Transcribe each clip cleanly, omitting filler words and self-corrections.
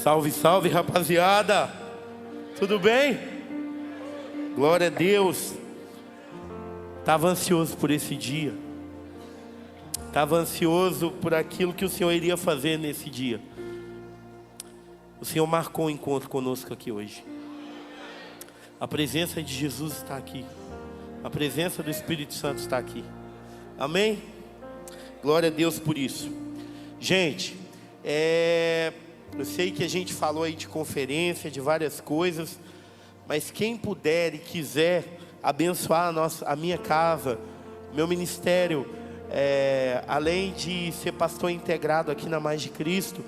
Salve, salve, rapaziada. Tudo bem? Glória a Deus. Estava ansioso por esse dia. Estava ansioso por aquilo que o Senhor iria fazer nesse dia. O Senhor marcou um encontro conosco aqui hoje. A presença de Jesus está aqui. A presença do Espírito Santo está aqui. Amém? Glória a Deus por isso. Gente, eu sei que a gente falou aí de conferência, de várias coisas, mas quem puder e quiser abençoar a minha casa, meu ministério, além de ser pastor integrado aqui na Mais de Cristo,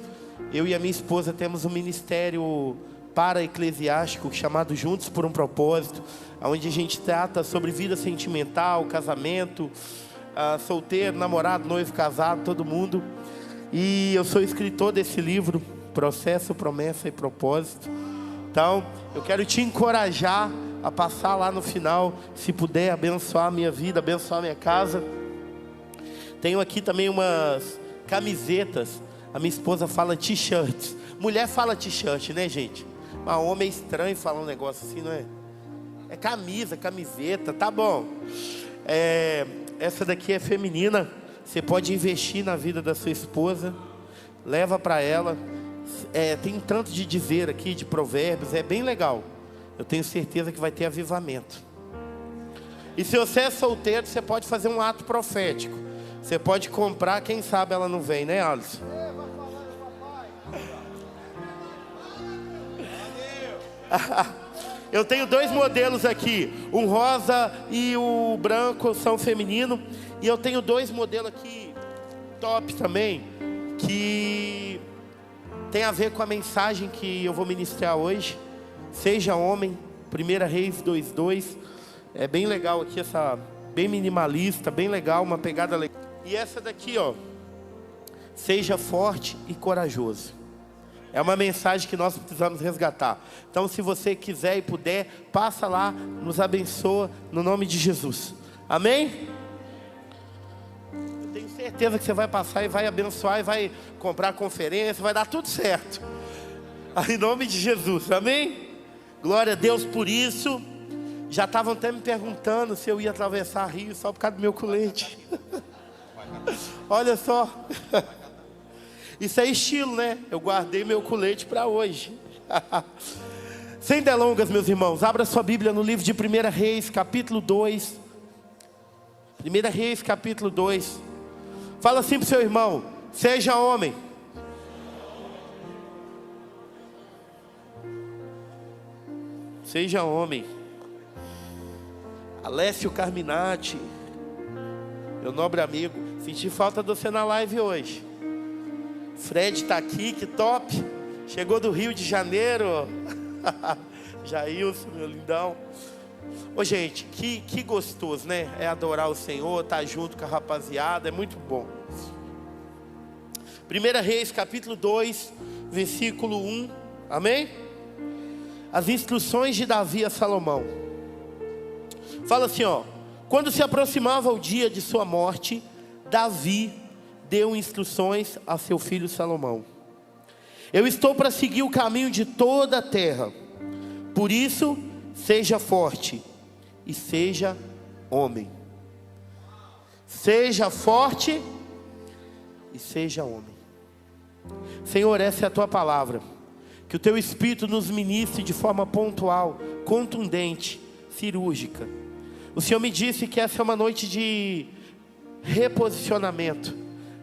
eu e a minha esposa temos um ministério para-eclesiástico chamado Juntos por um Propósito, onde a gente trata sobre vida sentimental, casamento, solteiro, namorado, noivo, casado, todo mundo. E eu sou escritor desse livro, Processo, Promessa e Propósito. Então, eu quero te encorajar a passar lá no final, se puder, abençoar a minha vida, abençoar a minha casa. Tenho aqui também umas camisetas. A minha esposa fala t-shirts. Mulher fala t-shirt, né, gente? Mas homem é estranho falar um negócio assim, não é? É camisa, camiseta, tá bom. Essa daqui é feminina. Você pode investir na vida da sua esposa. Leva para ela. Tem tanto de dizer aqui, de provérbios. É bem legal. Eu tenho certeza que vai ter avivamento. E se você é solteiro, você pode fazer um ato profético. Você pode comprar, quem sabe ela não vem, né, Alisson? Eu tenho dois modelos aqui. O rosa e o branco são feminino. E eu tenho dois modelos aqui, top também, que tem a ver com a mensagem que eu vou ministrar hoje. Seja homem, 1 Reis 2:2. É bem legal aqui, bem minimalista, bem legal, uma pegada legal. E essa daqui, ó, seja forte e corajoso. É uma mensagem que nós precisamos resgatar. Então, se você quiser e puder, passa lá, nos abençoa, no nome de Jesus. Amém? Eu tenho certeza que você vai passar e vai abençoar, e vai comprar conferência, vai dar tudo certo. Em nome de Jesus, amém? Glória a Deus por isso. Já estavam até me perguntando se eu ia atravessar Rio só por causa do meu colete. Olha só. Isso é estilo, né? Eu guardei meu colete para hoje. Sem delongas, meus irmãos, abra sua Bíblia no livro de 1 Reis, capítulo 2. 1 Reis, capítulo 2. Fala assim para o seu irmão: seja homem. Seja homem. Alessio Carminati, meu nobre amigo, senti falta de você na live hoje. Fred está aqui, que top. Chegou do Rio de Janeiro. Jailson, meu lindão. Ô gente, que gostoso, né? É adorar o Senhor, estar junto com a rapaziada, é muito bom. 1 Reis, capítulo 2, versículo 1. Amém? As instruções de Davi a Salomão. Fala assim, ó: quando se aproximava o dia de sua morte, Davi deu instruções a seu filho Salomão: eu estou para seguir o caminho de toda a terra, por isso seja forte e seja homem. Seja forte e seja homem. Senhor, essa é a tua palavra. Que o teu Espírito nos ministre de forma pontual, contundente, cirúrgica. O Senhor me disse que essa é uma noite de reposicionamento,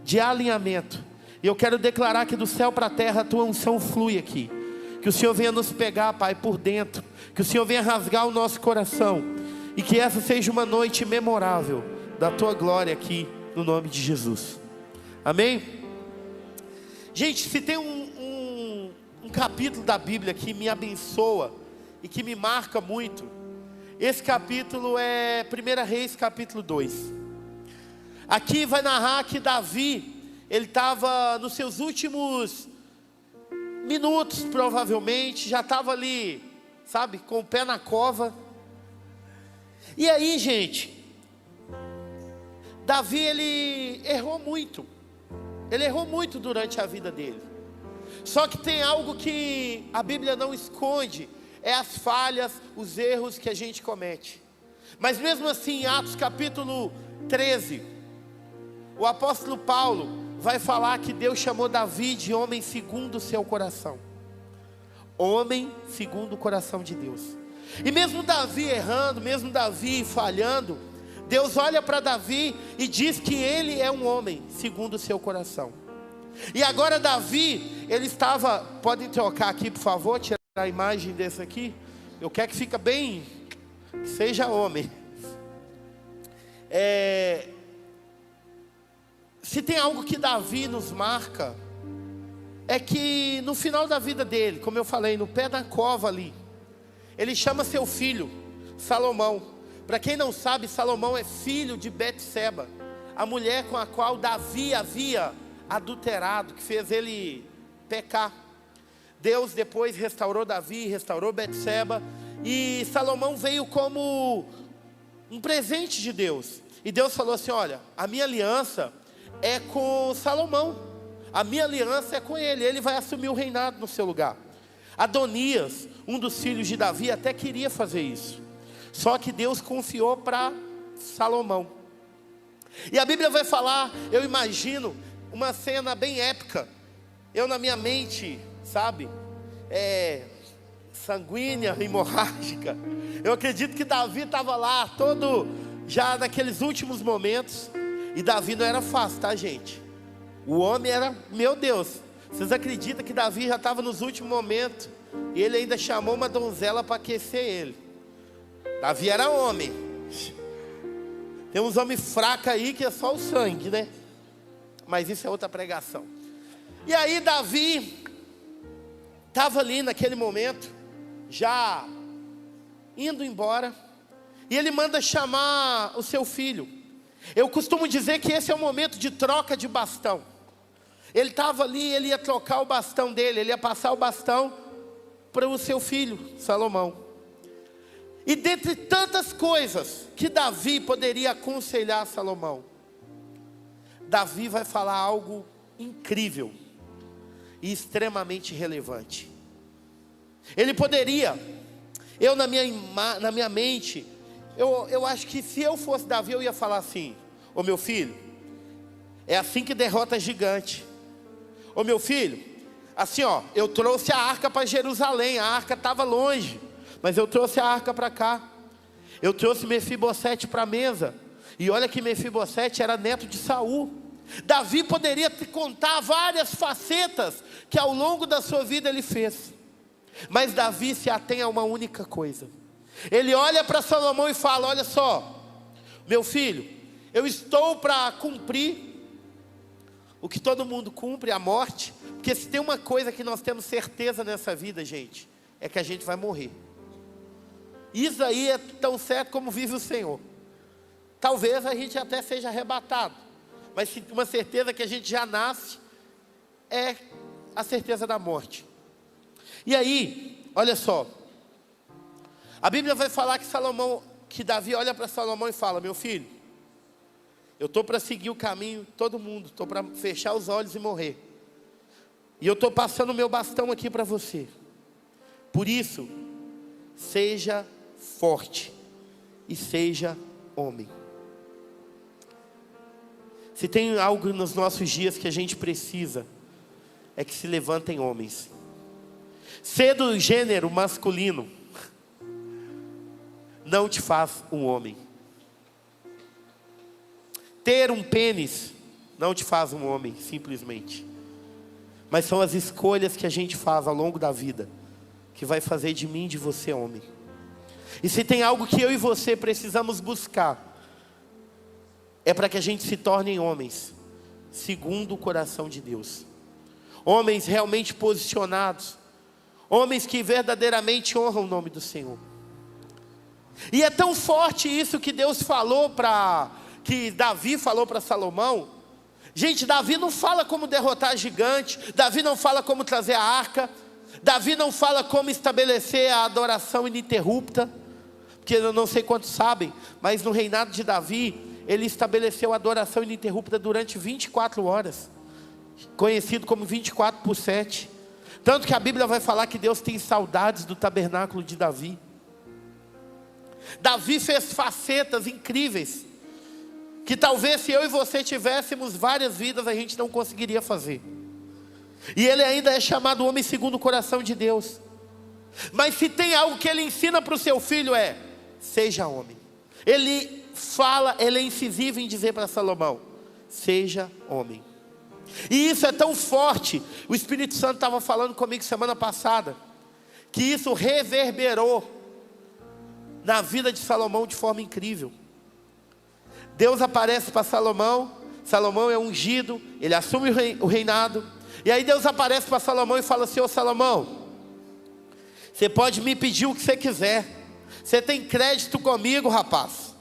de alinhamento. E eu quero declarar que do céu para a terra a tua unção flui aqui. Que o Senhor venha nos pegar, Pai, por dentro. Que o Senhor venha rasgar o nosso coração. E que essa seja uma noite memorável da tua glória aqui, no nome de Jesus. Amém? Gente, se tem um capítulo da Bíblia que me abençoa e que me marca muito, esse capítulo é 1 Reis, capítulo 2. Aqui vai narrar que Davi, ele estava nos seus últimos minutos, provavelmente, já estava ali, sabe, com o pé na cova. E aí, gente, Davi, ele errou muito durante a vida dele. Só que tem algo que a Bíblia não esconde, é as falhas, os erros que a gente comete. Mas mesmo assim, em Atos capítulo 13, o apóstolo Paulo vai falar que Deus chamou Davi de homem segundo o seu coração. Homem segundo o coração de Deus. E mesmo Davi errando, mesmo Davi falhando, Deus olha para Davi e diz que ele é um homem segundo o seu coração. E agora Davi, ele estava, podem trocar aqui por favor, tirar a imagem desse aqui. Eu quero que fique bem, que seja homem. Se tem algo que Davi nos marca, é que no final da vida dele, como eu falei, no pé da cova ali, ele chama seu filho, Salomão. Para quem não sabe, Salomão é filho de Betseba, a mulher com a qual Davi havia adulterado, que fez ele pecar. Deus depois restaurou Davi, restaurou Betseba, e Salomão veio como um presente de Deus. E Deus falou assim: olha, a minha aliança é com Salomão, a minha aliança é com ele, ele vai assumir o reinado no seu lugar. Adonias, um dos filhos de Davi, até queria fazer isso, só que Deus confiou para Salomão. E a Bíblia vai falar, eu imagino, uma cena bem épica. Eu na minha mente, sabe, sanguínea, hemorrágica. Eu acredito que Davi estava lá, todo já naqueles últimos momentos. E Davi não era fácil, tá, gente? O homem era, meu Deus, vocês acreditam que Davi já estava nos últimos momentos? E ele ainda chamou uma donzela para aquecer ele. Davi era homem. Tem uns homens fracos aí que é só o sangue, né? Mas isso é outra pregação. E aí Davi estava ali naquele momento, já indo embora, e ele manda chamar o seu filho. Eu costumo dizer que esse é o momento de troca de bastão. Ele estava ali, ele ia trocar o bastão dele, ele ia passar o bastão para o seu filho, Salomão. E dentre tantas coisas que Davi poderia aconselhar Salomão, Davi vai falar algo incrível e extremamente relevante. Ele poderia, eu na minha mente, eu acho que se eu fosse Davi, eu ia falar assim: ô meu filho, é assim que derrota gigante. Ô meu filho, assim ó, eu trouxe a arca para Jerusalém, a arca estava longe, mas eu trouxe a arca para cá. Eu trouxe Mefibosete para a mesa, e olha que Mefibosete era neto de Saul. Davi poderia te contar várias facetas que ao longo da sua vida ele fez, mas Davi se atém a uma única coisa. Ele olha para Salomão e fala: olha só, meu filho, eu estou para cumprir o que todo mundo cumpre, a morte. Porque se tem uma coisa que nós temos certeza nessa vida, gente, é que a gente vai morrer. Isso aí é tão certo como vive o Senhor. Talvez a gente até seja arrebatado, mas uma certeza que a gente já nasce é a certeza da morte. E aí, olha só, a Bíblia vai falar que Davi olha para Salomão e fala: meu filho, eu estou para seguir o caminho de todo mundo, estou para fechar os olhos e morrer, e eu estou passando o meu bastão aqui para você. Por isso, seja forte e seja homem. Se tem algo nos nossos dias que a gente precisa, é que se levantem homens. Ser do gênero masculino não te faz um homem. Ter um pênis não te faz um homem, simplesmente. Mas são as escolhas que a gente faz ao longo da vida que vai fazer de mim e de você homem. E se tem algo que eu e você precisamos buscar, é para que a gente se torne homens segundo o coração de Deus. Homens realmente posicionados, homens que verdadeiramente honram o nome do Senhor. E é tão forte isso que Deus falou que Davi falou para Salomão. Gente, Davi não fala como derrotar gigante, Davi não fala como trazer a arca, Davi não fala como estabelecer a adoração ininterrupta, porque eu não sei quantos sabem, mas no reinado de Davi, ele estabeleceu a adoração ininterrupta durante 24 horas, conhecido como 24/7. Tanto que a Bíblia vai falar que Deus tem saudades do tabernáculo de Davi. Davi fez facetas incríveis, que talvez se eu e você tivéssemos várias vidas, a gente não conseguiria fazer. E ele ainda é chamado homem segundo o coração de Deus. Mas se tem algo que ele ensina para o seu filho é: seja homem. Ele fala, ele é incisivo em dizer para Salomão: seja homem. E isso é tão forte. O Espírito Santo estava falando comigo semana passada, que isso reverberou na vida de Salomão de forma incrível. Deus aparece para Salomão. Salomão é ungido, ele assume o reinado. E aí Deus aparece para Salomão e fala assim: ô Salomão, você pode me pedir o que você quiser. Você tem crédito comigo, rapaz.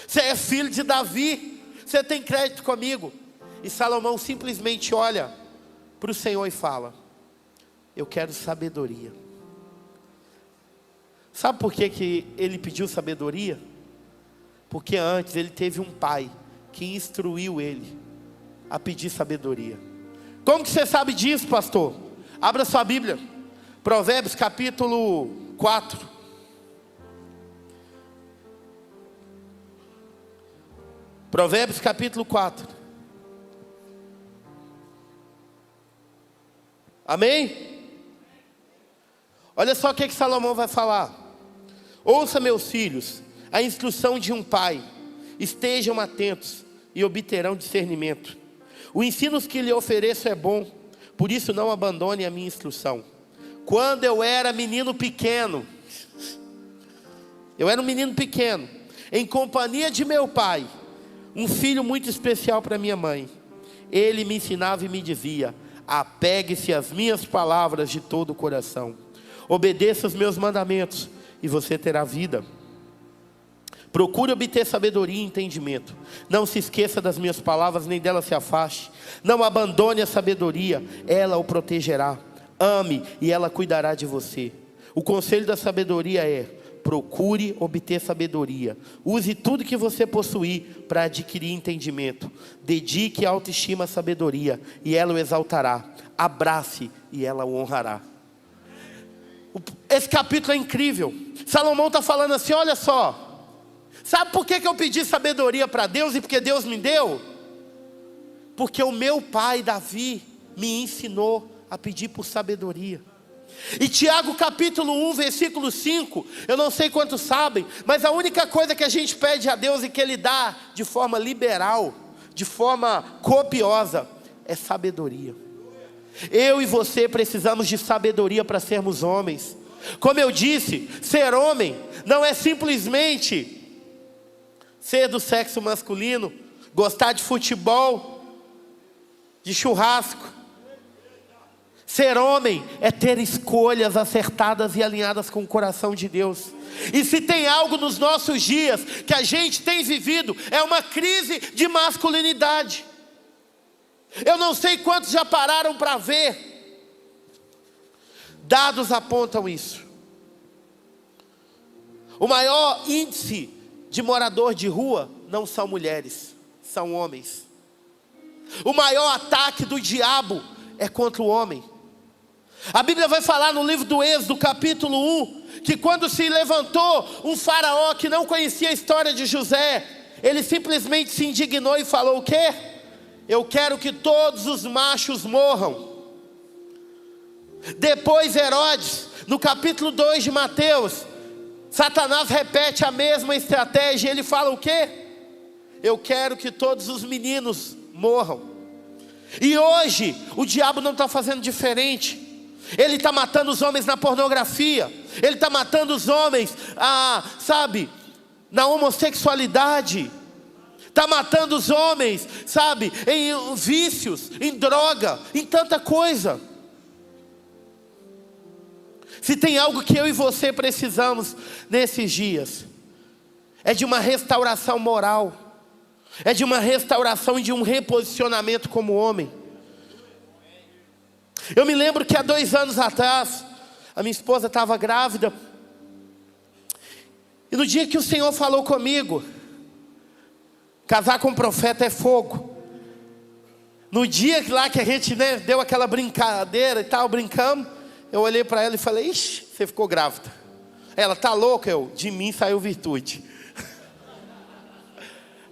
Você é filho de Davi, você tem crédito comigo. E Salomão simplesmente olha para o Senhor e fala: eu quero sabedoria. Sabe por que ele pediu sabedoria? Porque antes ele teve um pai que instruiu ele a pedir sabedoria. Como que você sabe disso, pastor? Abra sua Bíblia, Provérbios capítulo 4. Provérbios capítulo 4. Amém? Olha só o que Salomão vai falar: ouça, meus filhos, a instrução de um pai, estejam atentos e obterão discernimento. O ensino que lhe ofereço é bom, por isso não abandone a minha instrução. Quando eu era menino pequeno, em companhia de meu pai, um filho muito especial para minha mãe, ele me ensinava e me dizia: apegue-se às minhas palavras de todo o coração, obedeça os meus mandamentos e você terá vida. Procure obter sabedoria e entendimento. Não se esqueça das minhas palavras, nem dela se afaste. Não abandone a sabedoria, ela o protegerá. Ame e ela cuidará de você. O conselho da sabedoria é: procure obter sabedoria. Use tudo que você possuir para adquirir entendimento. Dedique a autoestima à sabedoria e ela o exaltará. Abrace e ela o honrará. Esse capítulo é incrível. Salomão está falando assim: olha só, sabe por que eu pedi sabedoria para Deus e porque Deus me deu? Porque o meu pai Davi me ensinou a pedir por sabedoria. E Tiago capítulo 1 versículo 5, eu não sei quantos sabem, mas a única coisa que a gente pede a Deus e que Ele dá de forma liberal, de forma copiosa, é sabedoria. Eu e você precisamos de sabedoria para sermos homens. Como eu disse, ser homem não é simplesmente ser do sexo masculino, gostar de futebol, de churrasco. Ser homem é ter escolhas acertadas e alinhadas com o coração de Deus. E se tem algo nos nossos dias que a gente tem vivido, é uma crise de masculinidade. Eu não sei quantos já pararam para ver. Dados apontam isso. O maior índice de morador de rua não são mulheres, são homens. O maior ataque do diabo é contra o homem. A Bíblia vai falar no livro do Êxodo, capítulo 1, que quando se levantou um faraó que não conhecia a história de José, ele simplesmente se indignou e falou o quê? Eu quero que todos os machos morram. Depois Herodes, no capítulo 2 de Mateus, Satanás repete a mesma estratégia. Ele fala o quê? Eu quero que todos os meninos morram. E hoje o diabo não está fazendo diferente. Ele está matando os homens na pornografia. Ele está matando os homens, na homossexualidade. Está matando os homens, em vícios, em droga, em tanta coisa. Se tem algo que eu e você precisamos nesses dias, é de uma restauração moral, é de uma restauração e de um reposicionamento como homem. Eu me lembro que há 2 anos atrás, a minha esposa estava grávida, e no dia que o Senhor falou comigo, casar com um profeta é fogo. No dia lá que a gente deu aquela brincadeira e tal, brincamos, Eu olhei para ela e falei, ixi, você ficou grávida. Ela, tá louca? Eu, de mim saiu virtude.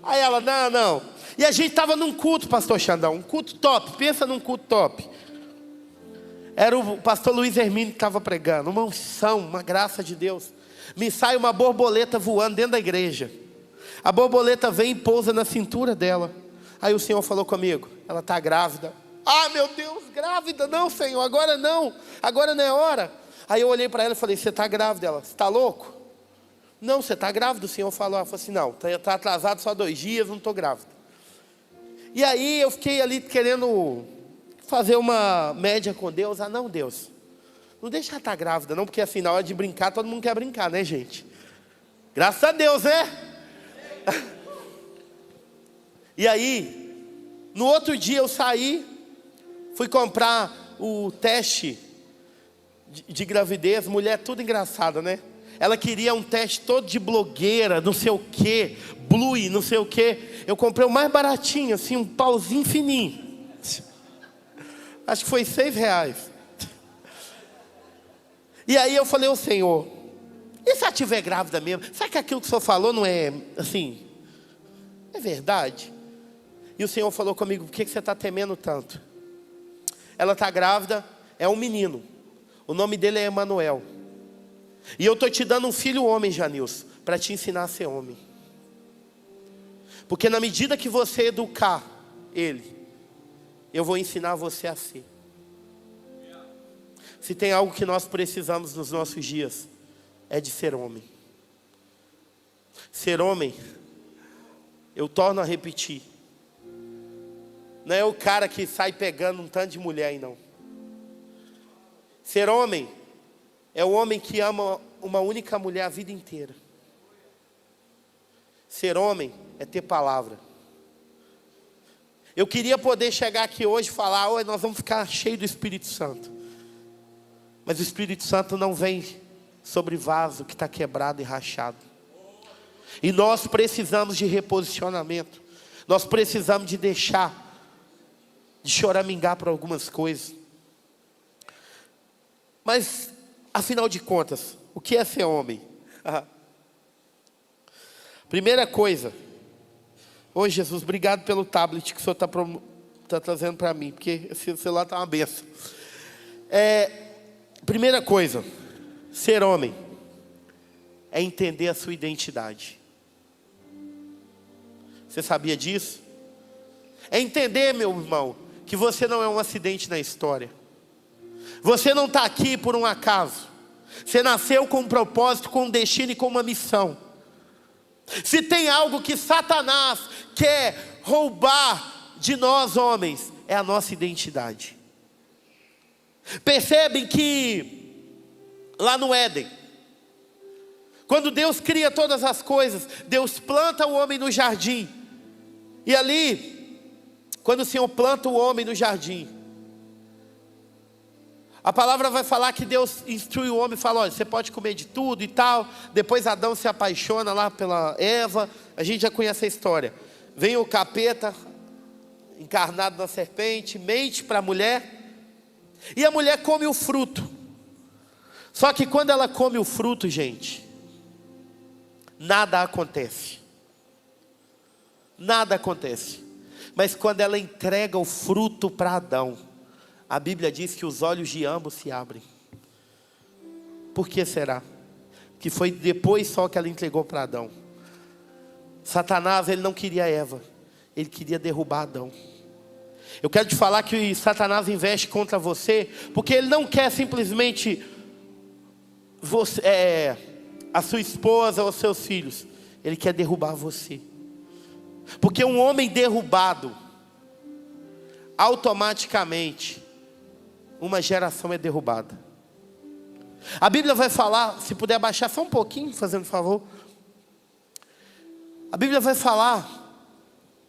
Aí ela, não. E a gente estava num culto, pastor Xandão, um culto top, pensa num culto top. Era o pastor Luiz Hermínio que estava pregando, uma unção, uma graça de Deus. Me sai uma borboleta voando dentro da igreja. A borboleta vem e pousa na cintura dela. Aí o Senhor falou comigo, ela está grávida. Ah, meu Deus, grávida? Não, Senhor, agora não é hora. Aí eu olhei para ela e falei, você está grávida? Ela, você está louco? Não, você está grávida? O Senhor falou, ela falou assim, não, está atrasado só 2 dias, não estou grávida. E aí eu fiquei ali querendo fazer uma média com Deus. Ah, não, Deus, não deixa ela estar grávida não, porque assim, na hora de brincar, todo mundo quer brincar, né, gente? Graças a Deus, né? E aí, no outro dia eu saí, fui comprar o teste de gravidez. Mulher tudo engraçada, né? Ela queria um teste todo de blogueira, não sei o que, blue, não sei o que. Eu comprei o mais baratinho, assim, um pauzinho fininho. Acho que foi R$6. E aí eu falei ao Senhor, e se ela estiver grávida mesmo? Sabe que aquilo que o Senhor falou não é, assim, é verdade? E o Senhor falou comigo, por que você está temendo tanto? Ela está grávida, é um menino. O nome dele é Emanuel. E eu estou te dando um filho homem, Janilson, para te ensinar a ser homem. Porque na medida que você educar ele, eu vou ensinar você a ser. Se tem algo que nós precisamos nos nossos dias, é de ser homem. Ser homem, eu torno a repetir, não é o cara que sai pegando um tanto de mulher aí não. Ser homem é o homem que ama uma única mulher a vida inteira. Ser homem é ter palavra. Eu queria poder chegar aqui hoje e falar, oi, nós vamos ficar cheios do Espírito Santo. Mas o Espírito Santo não vem sobre vaso que está quebrado e rachado. E nós precisamos de reposicionamento. Nós precisamos de deixar de choramingar por algumas coisas. Mas, afinal de contas, o que é ser homem? Primeira coisa. Ô Jesus, obrigado pelo tablet que o Senhor está trazendo para mim, porque esse celular está uma benção. Primeira coisa, ser homem é entender a sua identidade. Você sabia disso? É entender, meu irmão, que você não é um acidente na história. Você não está aqui por um acaso. Você nasceu com um propósito, com um destino e com uma missão. Se tem algo que Satanás quer roubar de nós homens, é a nossa identidade. Percebem que lá no Éden, quando Deus cria todas as coisas, Deus planta o homem no jardim. E ali, quando o Senhor planta o homem no jardim, a palavra vai falar que Deus instrui o homem e fala, olha, você pode comer de tudo e tal. Depois Adão se apaixona lá pela Eva. A gente já conhece a história. Vem o capeta, encarnado na serpente, mente para a mulher. E a mulher come o fruto. Só que quando ela come o fruto, gente, nada acontece. Nada acontece. Mas quando ela entrega o fruto para Adão, a Bíblia diz que os olhos de ambos se abrem. Por que será? Que foi depois só que ela entregou para Adão. Satanás, ele não queria Eva, ele queria derrubar Adão. Eu quero te falar que Satanás investe contra você, porque ele não quer simplesmente você, a sua esposa ou seus filhos. Ele quer derrubar você. Porque um homem derrubado, automaticamente, uma geração é derrubada. A Bíblia vai falar, se puder abaixar só um pouquinho, fazendo favor. A Bíblia vai falar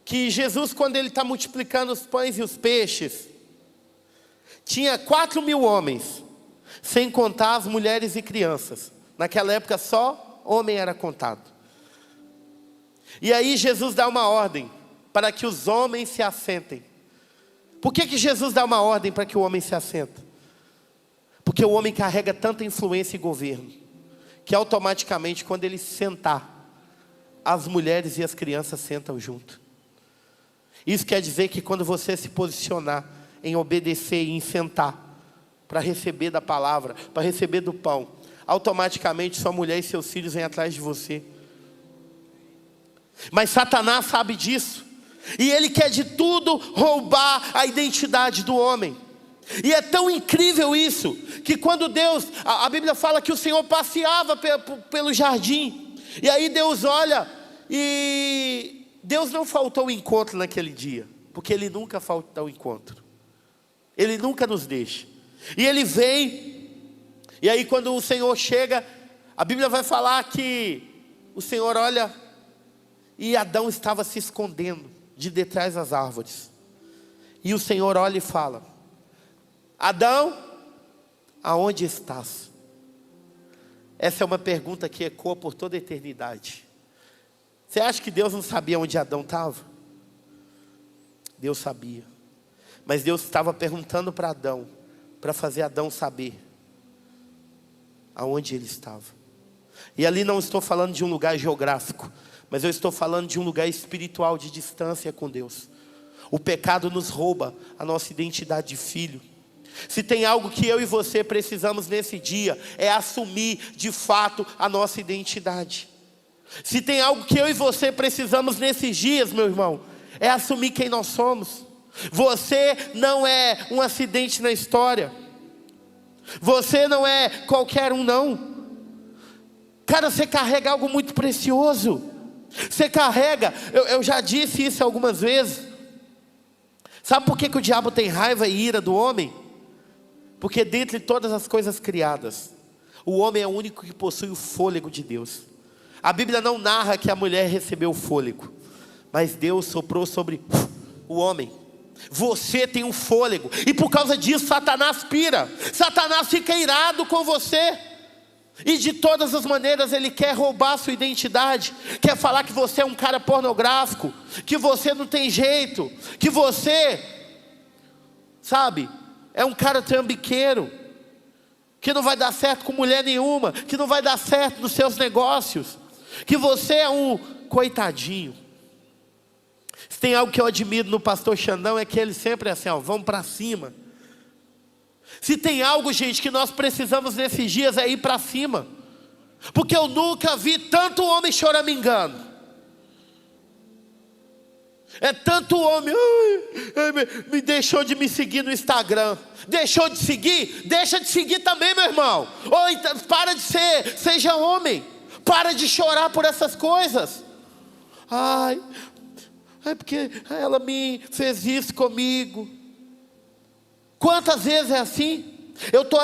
que Jesus, quando ele está multiplicando os pães e os peixes, tinha 4.000 homens, sem contar as mulheres e crianças. Naquela época só homem era contado. E aí Jesus dá uma ordem para que os homens se assentem. Por que Jesus dá uma ordem para que o homem se assenta? Porque o homem carrega tanta influência e governo, que automaticamente quando ele sentar, as mulheres e as crianças sentam junto. Isso quer dizer que quando você se posicionar em obedecer e em sentar, para receber da palavra, para receber do pão, automaticamente sua mulher e seus filhos vêm atrás de você. Mas Satanás sabe disso, e ele quer de tudo roubar a identidade do homem. E é tão incrível isso, que quando Deus, a Bíblia fala que o Senhor passeava pelo jardim, e aí Deus olha, e Deus não faltou o encontro naquele dia, porque Ele nunca falta o encontro, Ele nunca nos deixa. E Ele vem, e aí quando o Senhor chega, a Bíblia vai falar que o Senhor olha, e Adão estava se escondendo de detrás das árvores, e o Senhor olha e fala: Adão, aonde estás? Essa é uma pergunta que ecoa por toda a eternidade. Você acha que Deus não sabia onde Adão estava? Deus sabia. Mas Deus estava perguntando para Adão, para fazer Adão saber aonde ele estava. E ali não estou falando de um lugar geográfico, mas eu estou falando de um lugar espiritual, de distância com Deus. O pecado nos rouba a nossa identidade de filho. Se tem algo que eu e você precisamos nesse dia, é assumir de fato a nossa identidade. Se tem algo que eu e você precisamos nesses dias, meu irmão, é assumir quem nós somos. Você não é um acidente na história. Você não é qualquer um, não. Cara, você carrega algo muito precioso. Você carrega, eu já disse isso algumas vezes. Sabe por que o diabo tem raiva e ira do homem? Porque dentre todas as coisas criadas, o homem é o único que possui o fôlego de Deus. A Bíblia não narra que a mulher recebeu o fôlego, mas Deus soprou sobre o homem. Você tem um fôlego, e por causa disso Satanás pira. Satanás fica irado com você, e de todas as maneiras ele quer roubar a sua identidade. Quer falar que você é um cara pornográfico, que você não tem jeito, que você, sabe, é um cara trambiqueiro, que não vai dar certo com mulher nenhuma, que não vai dar certo nos seus negócios, que você é um coitadinho. Se tem algo que eu admiro no pastor Xandão, é que ele sempre é assim, ó, vamos para cima. Se tem algo, gente, que nós precisamos nesses dias, é ir para cima. Porque eu nunca vi tanto homem choramingando. É tanto homem, me deixou de me seguir no Instagram. Deixou de seguir? Deixa de seguir também, meu irmão. Ou então, para de ser, seja homem. Para de chorar por essas coisas. É porque ela me fez isso comigo. Quantas vezes é assim? Eu estou,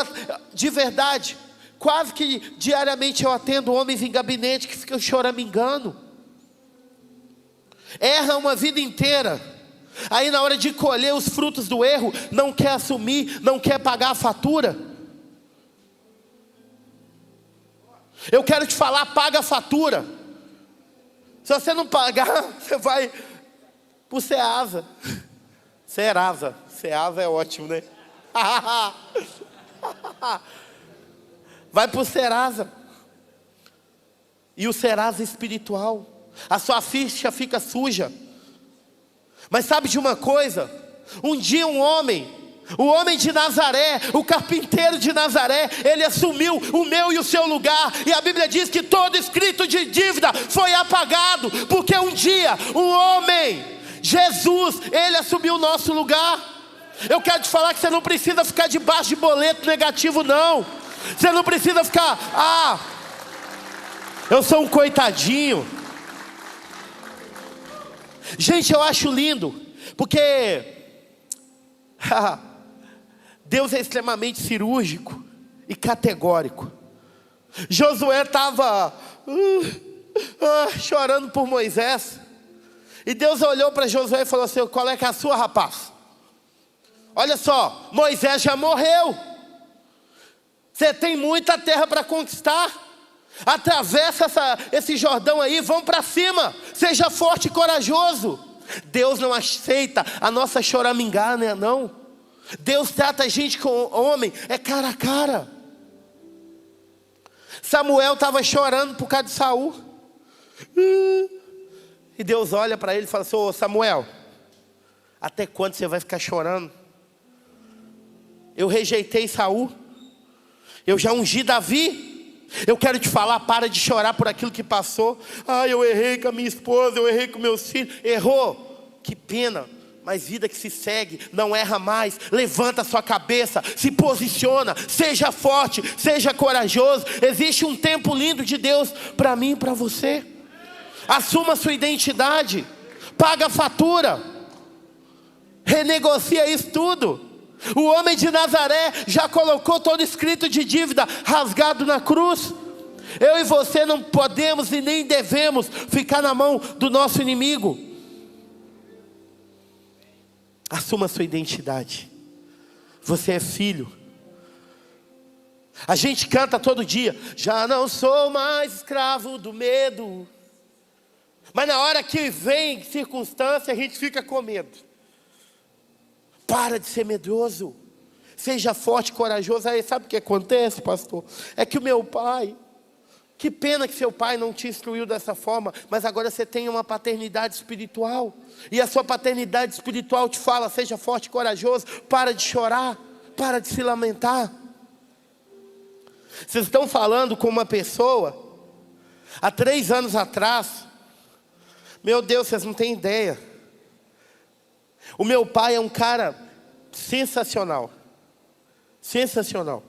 de verdade, quase que diariamente eu atendo homens em gabinete que ficam choramingando. Erra uma vida inteira. Aí na hora de colher os frutos do erro, não quer assumir, não quer pagar a fatura. Eu quero te falar, paga a fatura. Se você não pagar, você vai pro Ceasa. Serasa é ótimo, né? Vai pro Serasa. E o Serasa espiritual, a sua ficha fica suja. Mas sabe de uma coisa? Um dia um homem, o homem de Nazaré, o carpinteiro de Nazaré, ele assumiu o meu e o seu lugar. E a Bíblia diz que todo escrito de dívida foi apagado, porque um dia um homem, Jesus, ele assumiu o nosso lugar. Eu quero te falar que você não precisa ficar debaixo de boleto negativo, não. Você não precisa ficar, eu sou um coitadinho. Gente, eu acho lindo, porque Deus é extremamente cirúrgico e categórico. Josué estava chorando por Moisés, e Deus olhou para Josué e falou assim: qual é que é a sua, rapaz? Olha só, Moisés já morreu, você tem muita terra para conquistar. Atravessa esse Jordão aí, vamos para cima, seja forte e corajoso. Deus não aceita a nossa choramingar, né? Não. Deus trata a gente com homem, é cara a cara. Samuel estava chorando por causa de Saul. E Deus olha para ele e fala assim: ô Samuel, até quando você vai ficar chorando? Eu rejeitei Saul, eu já ungi Davi. Eu quero te falar, para de chorar por aquilo que passou. Eu errei com a minha esposa, eu errei com meus filhos. Errou, que pena, mas vida que se segue, não erra mais. Levanta a sua cabeça, se posiciona, seja forte, seja corajoso. Existe um tempo lindo de Deus para mim e para você. Assuma a sua identidade, paga a fatura, renegocia isso tudo. O homem de Nazaré já colocou todo escrito de dívida rasgado na cruz. Eu e você não podemos e nem devemos ficar na mão do nosso inimigo. Assuma a sua identidade. Você é filho. A gente canta todo dia: já não sou mais escravo do medo. Mas na hora que vem circunstância, a gente fica com medo. Para de ser medroso. Seja forte e corajoso. Aí sabe o que acontece, pastor? É que o meu pai, que pena que seu pai não te instruiu dessa forma, mas agora você tem uma paternidade espiritual. E a sua paternidade espiritual te fala: seja forte e corajoso. Para de chorar, para de se lamentar. Vocês estão falando com uma pessoa, há 3 anos atrás, meu Deus, vocês não têm ideia. O meu pai é um cara sensacional. Sensacional.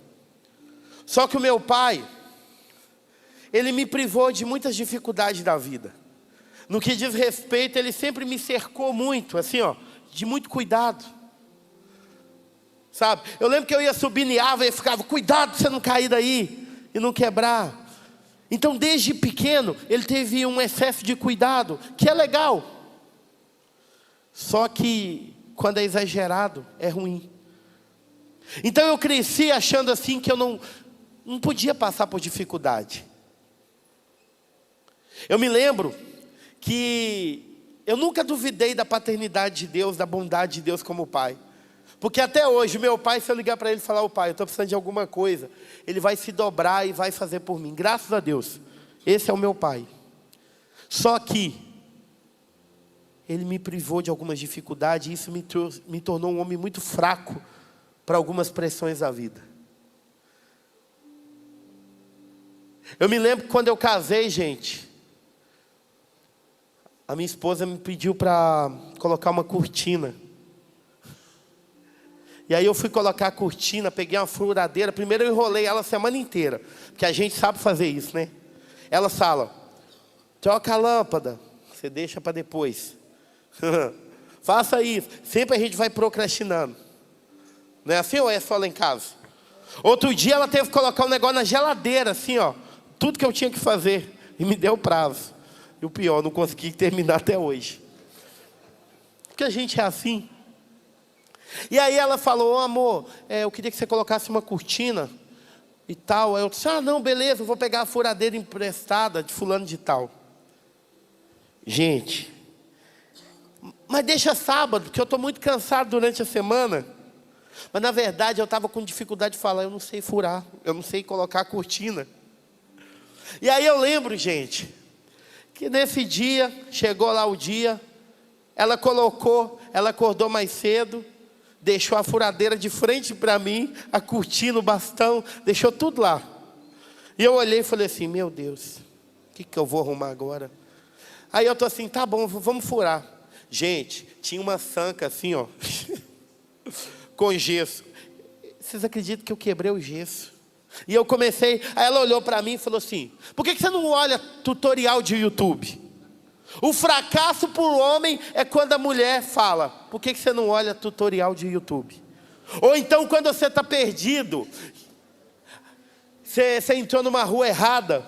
Só que o meu pai, ele me privou de muitas dificuldades da vida. No que diz respeito, ele sempre me cercou muito, assim de muito cuidado. Sabe? Eu lembro que eu ia subir em árvore e ficava: cuidado pra você não cair daí e não quebrar. Então desde pequeno, ele teve um excesso de cuidado, que é legal. Só que quando é exagerado, é ruim. Então eu cresci achando assim que eu não podia passar por dificuldade. Eu me lembro que eu nunca duvidei da paternidade de Deus, da bondade de Deus como pai. Porque até hoje, meu pai, se eu ligar para ele e falar: ô pai, eu estou precisando de alguma coisa, ele vai se dobrar e vai fazer por mim. Graças a Deus, esse é o meu pai. Só que ele me privou de algumas dificuldades, e isso me tornou um homem muito fraco para algumas pressões da vida. Eu me lembro que quando eu casei, gente, a minha esposa me pediu para colocar uma cortina. E aí eu fui colocar a cortina, peguei uma furadeira. Primeiro eu enrolei ela a semana inteira, porque a gente sabe fazer isso, né? Ela fala: troca a lâmpada, você deixa para depois. Faça isso. Sempre a gente vai procrastinando. Não é assim ou é só lá em casa? Outro dia ela teve que colocar um negócio na geladeira, assim tudo que eu tinha que fazer, e me deu prazo. E o pior, não consegui terminar até hoje. Porque a gente é assim. E aí ela falou: amor, eu queria que você colocasse uma cortina e tal. Aí eu disse: não, beleza, eu vou pegar a furadeira emprestada de fulano de tal. Gente, mas deixa sábado, porque eu estou muito cansado durante a semana. Mas na verdade eu estava com dificuldade de falar: eu não sei furar, eu não sei colocar a cortina. E aí eu lembro, gente, que nesse dia, chegou lá o dia, ela acordou mais cedo, deixou a furadeira de frente para mim, a cortina, o bastão, deixou tudo lá. E eu olhei e falei assim: meu Deus, o que eu vou arrumar agora? Aí eu estou assim: tá bom, vamos furar. Gente, tinha uma sanca assim, com gesso. Vocês acreditam que eu quebrei o gesso? E eu comecei, aí ela olhou para mim e falou assim: por que você não olha tutorial de YouTube? O fracasso por homem é quando a mulher fala: por que você não olha tutorial de YouTube? Ou então quando você está perdido, você entrou numa rua errada,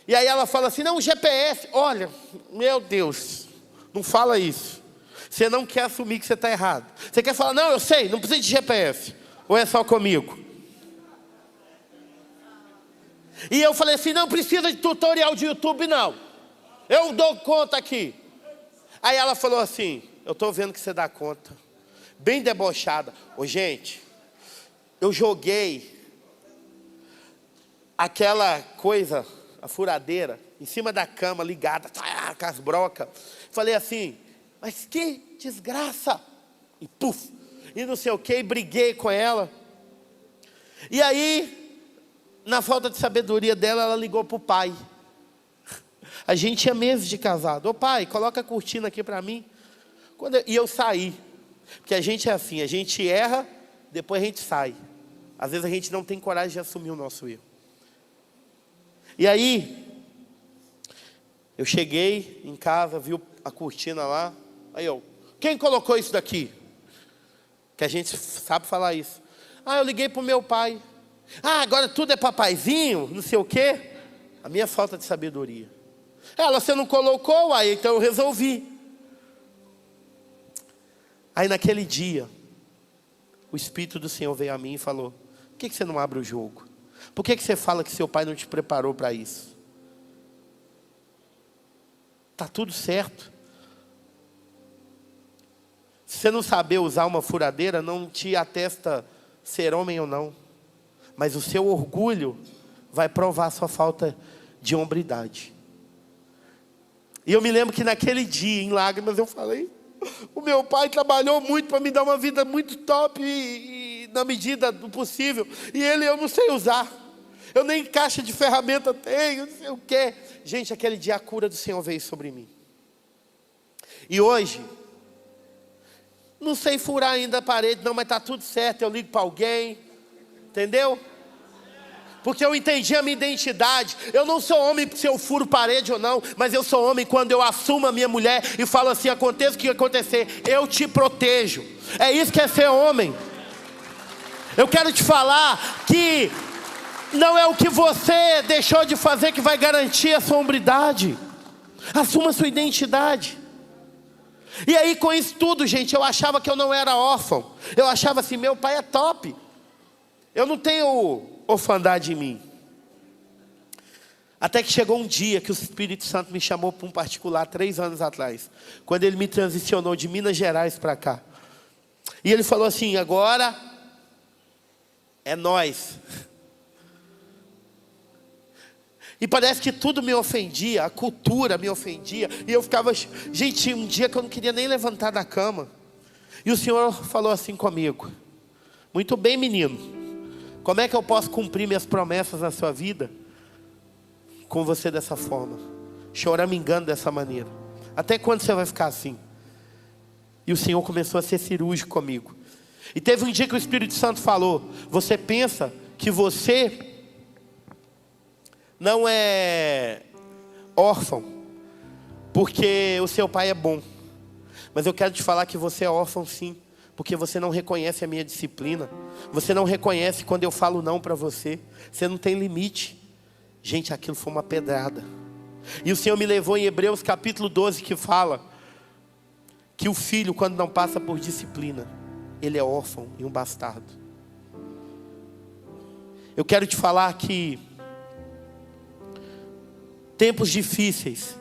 e aí ela fala assim: não, o GPS, olha, meu Deus, não fala isso. Você não quer assumir que você está errado. Você quer falar: não, eu sei, não precisa de GPS. Ou é só comigo? E eu falei assim: não precisa de tutorial de YouTube não, eu dou conta aqui. Aí ela falou assim: eu estou vendo que você dá conta. bem debochada. Ô gente, eu joguei aquela coisa, a furadeira, em cima da cama, ligada, com as brocas. Falei assim, mas que desgraça. E puf, e não sei o que, e briguei com ela. E aí, na falta de sabedoria dela, ela ligou para o pai. A gente tinha meses de casado. Ô pai, coloca a cortina aqui para mim. E eu saí. Porque a gente é assim, a gente erra, depois a gente sai. Às vezes a gente não tem coragem de assumir o nosso erro. E aí, eu cheguei em casa, vi a cortina lá. Aí eu, quem colocou isso daqui? Que a gente sabe falar isso. Ah, eu liguei para o meu pai. Ah, agora tudo é papaizinho, não sei o quê. A minha falta de sabedoria. Ela, você não colocou? Aí então eu resolvi. Aí naquele dia, o Espírito do Senhor veio a mim e falou, por que você não abre o jogo? Por que você fala que seu pai não te preparou para isso? Está tudo certo. Se você não saber usar uma furadeira, não te atesta ser homem ou não. Mas o seu orgulho vai provar a sua falta de hombridade. E eu me lembro que naquele dia, em lágrimas, eu falei, o meu pai trabalhou muito para me dar uma vida muito top e na medida do possível. E eu não sei usar. Eu nem caixa de ferramenta tenho, não sei o quê. Gente, aquele dia a cura do Senhor veio sobre mim. E hoje, não sei furar ainda a parede, não, mas está tudo certo. Eu ligo para alguém, entendeu? Porque eu entendi a minha identidade. Eu não sou homem se eu furo parede ou não, mas eu sou homem quando eu assumo a minha mulher e falo assim, aconteça o que acontecer, eu te protejo. É isso que é ser homem. Eu quero te falar que não é o que você deixou de fazer que vai garantir a sua hombridade. Assuma a sua identidade. E aí com isso tudo, gente, eu achava que eu não era órfão. Eu achava assim, meu pai é top. Eu não tenho orfandade em mim. Até que chegou um dia que o Espírito Santo me chamou para um particular 3 anos atrás. Quando ele me transicionou de Minas Gerais para cá. E ele falou assim, agora é nós. E parece que tudo me ofendia, a cultura me ofendia. E eu ficava, gente, um dia que eu não queria nem levantar da cama. E o Senhor falou assim comigo, muito bem menino, como é que eu posso cumprir minhas promessas na sua vida? Com você dessa forma, choramingando dessa maneira. Até quando você vai ficar assim? E o Senhor começou a ser cirúrgico comigo. E teve um dia que o Espírito Santo falou, você pensa que você não é órfão, porque o seu pai é bom. Mas eu quero te falar que você é órfão sim, porque você não reconhece a minha disciplina. Você não reconhece quando eu falo não para você. Você não tem limite. Gente, aquilo foi uma pedrada. E o Senhor me levou em Hebreus capítulo 12, que fala que o filho, quando não passa por disciplina, ele é órfão e um bastardo. Eu quero te falar que tempos difíceis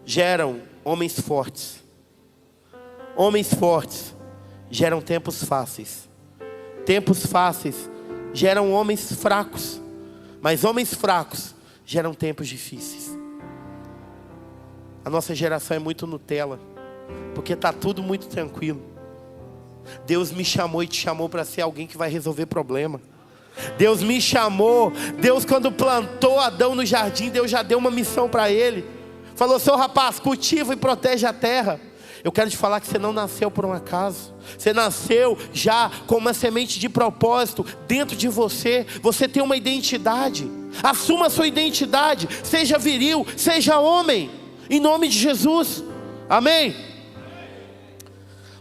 geram homens fortes. Homens fortes geram tempos fáceis. Tempos fáceis geram homens fracos. Mas homens fracos geram tempos difíceis. A nossa geração é muito Nutella, porque está tudo muito tranquilo. Deus me chamou e te chamou para ser alguém que vai resolver problema. Deus me chamou. Deus, quando plantou Adão no jardim, Deus já deu uma missão para ele. Falou, seu rapaz, cultiva e protege a terra. Eu quero te falar que você não nasceu por um acaso. Você nasceu já com uma semente de propósito dentro de você. Você tem uma identidade. Assuma a sua identidade. Seja viril, seja homem. Em nome de Jesus. Amém?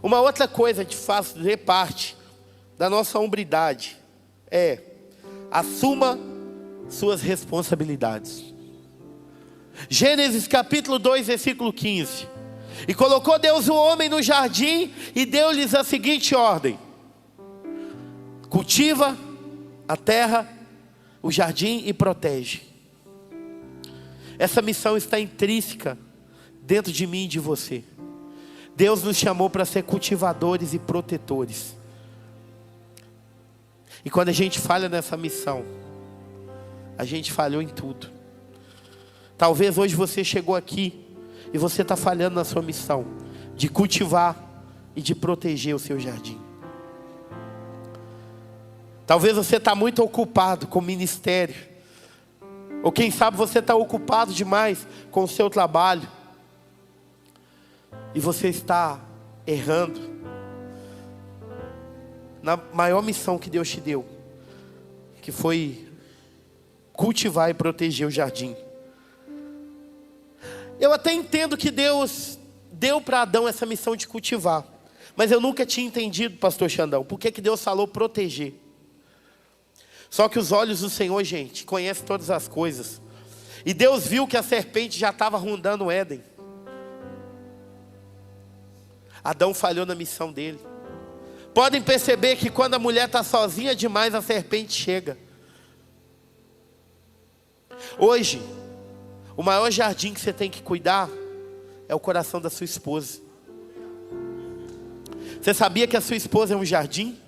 Uma outra coisa que faz parte da nossa hombridade é: assuma suas responsabilidades. Gênesis capítulo 2, versículo 15. E colocou Deus o homem no jardim e deu-lhes a seguinte ordem: cultiva a terra, o jardim e protege. Essa missão está intrínseca dentro de mim e de você. Deus nos chamou para ser cultivadores e protetores. E quando a gente falha nessa missão, a gente falhou em tudo. Talvez hoje você chegou aqui e você está falhando na sua missão de cultivar e de proteger o seu jardim. Talvez você está muito ocupado com o ministério, ou quem sabe você está ocupado demais com o seu trabalho, e você está errando na maior missão que Deus te deu, que foi cultivar e proteger o jardim. Eu até entendo que Deus deu para Adão essa missão de cultivar, mas eu nunca tinha entendido, pastor Xandão, por que Deus falou proteger. Só que os olhos do Senhor, gente, conhecem todas as coisas. E Deus viu que a serpente já estava rondando o Éden. Adão falhou na missão dele. Podem perceber que quando a mulher está sozinha demais, a serpente chega. Hoje, o maior jardim que você tem que cuidar é o coração da sua esposa. Você sabia que a sua esposa é um jardim?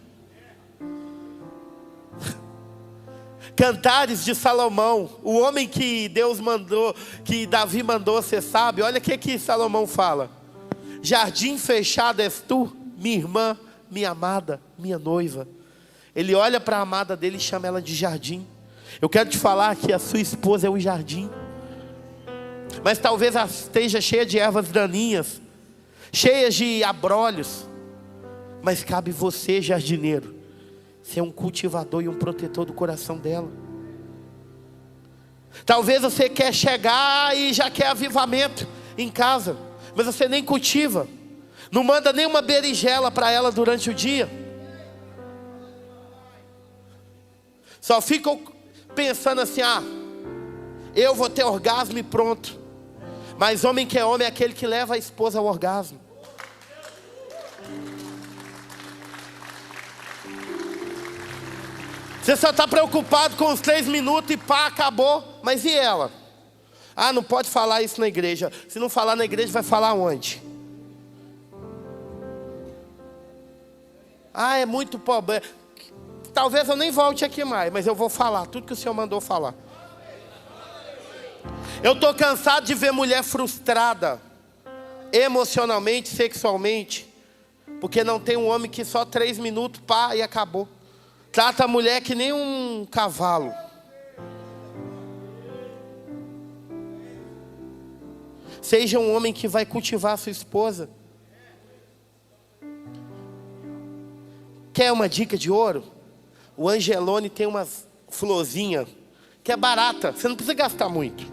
Cantares de Salomão, o homem que Deus mandou, que Davi mandou, você sabe, olha o que Salomão fala: jardim fechado és tu, minha irmã, minha amada, minha noiva. Ele olha para a amada dele e chama ela de jardim. Eu quero te falar que a sua esposa é um jardim, mas talvez ela esteja cheia de ervas daninhas, cheias de abrolhos, mas cabe você, jardineiro, ser um cultivador e um protetor do coração dela. Talvez você quer chegar e já quer avivamento em casa, mas você nem cultiva, não manda nenhuma berinjela para ela durante o dia, só fica pensando assim: eu vou ter orgasmo e pronto. Mas homem que é homem é aquele que leva a esposa ao orgasmo. Você só está preocupado com os 3 minutos e pá, acabou. Mas e ela? Não pode falar isso na igreja. Se não falar na igreja, vai falar onde? É muito problema. Talvez eu nem volte aqui mais, mas eu vou falar tudo que o Senhor mandou falar. Eu estou cansado de ver mulher frustrada emocionalmente, sexualmente, porque não tem um homem que só 3 minutos, pá, e acabou. Trata a mulher que nem um cavalo. Seja um homem que vai cultivar a sua esposa. Quer uma dica de ouro? O Angelone tem umas florzinhas que é barata, você não precisa gastar muito.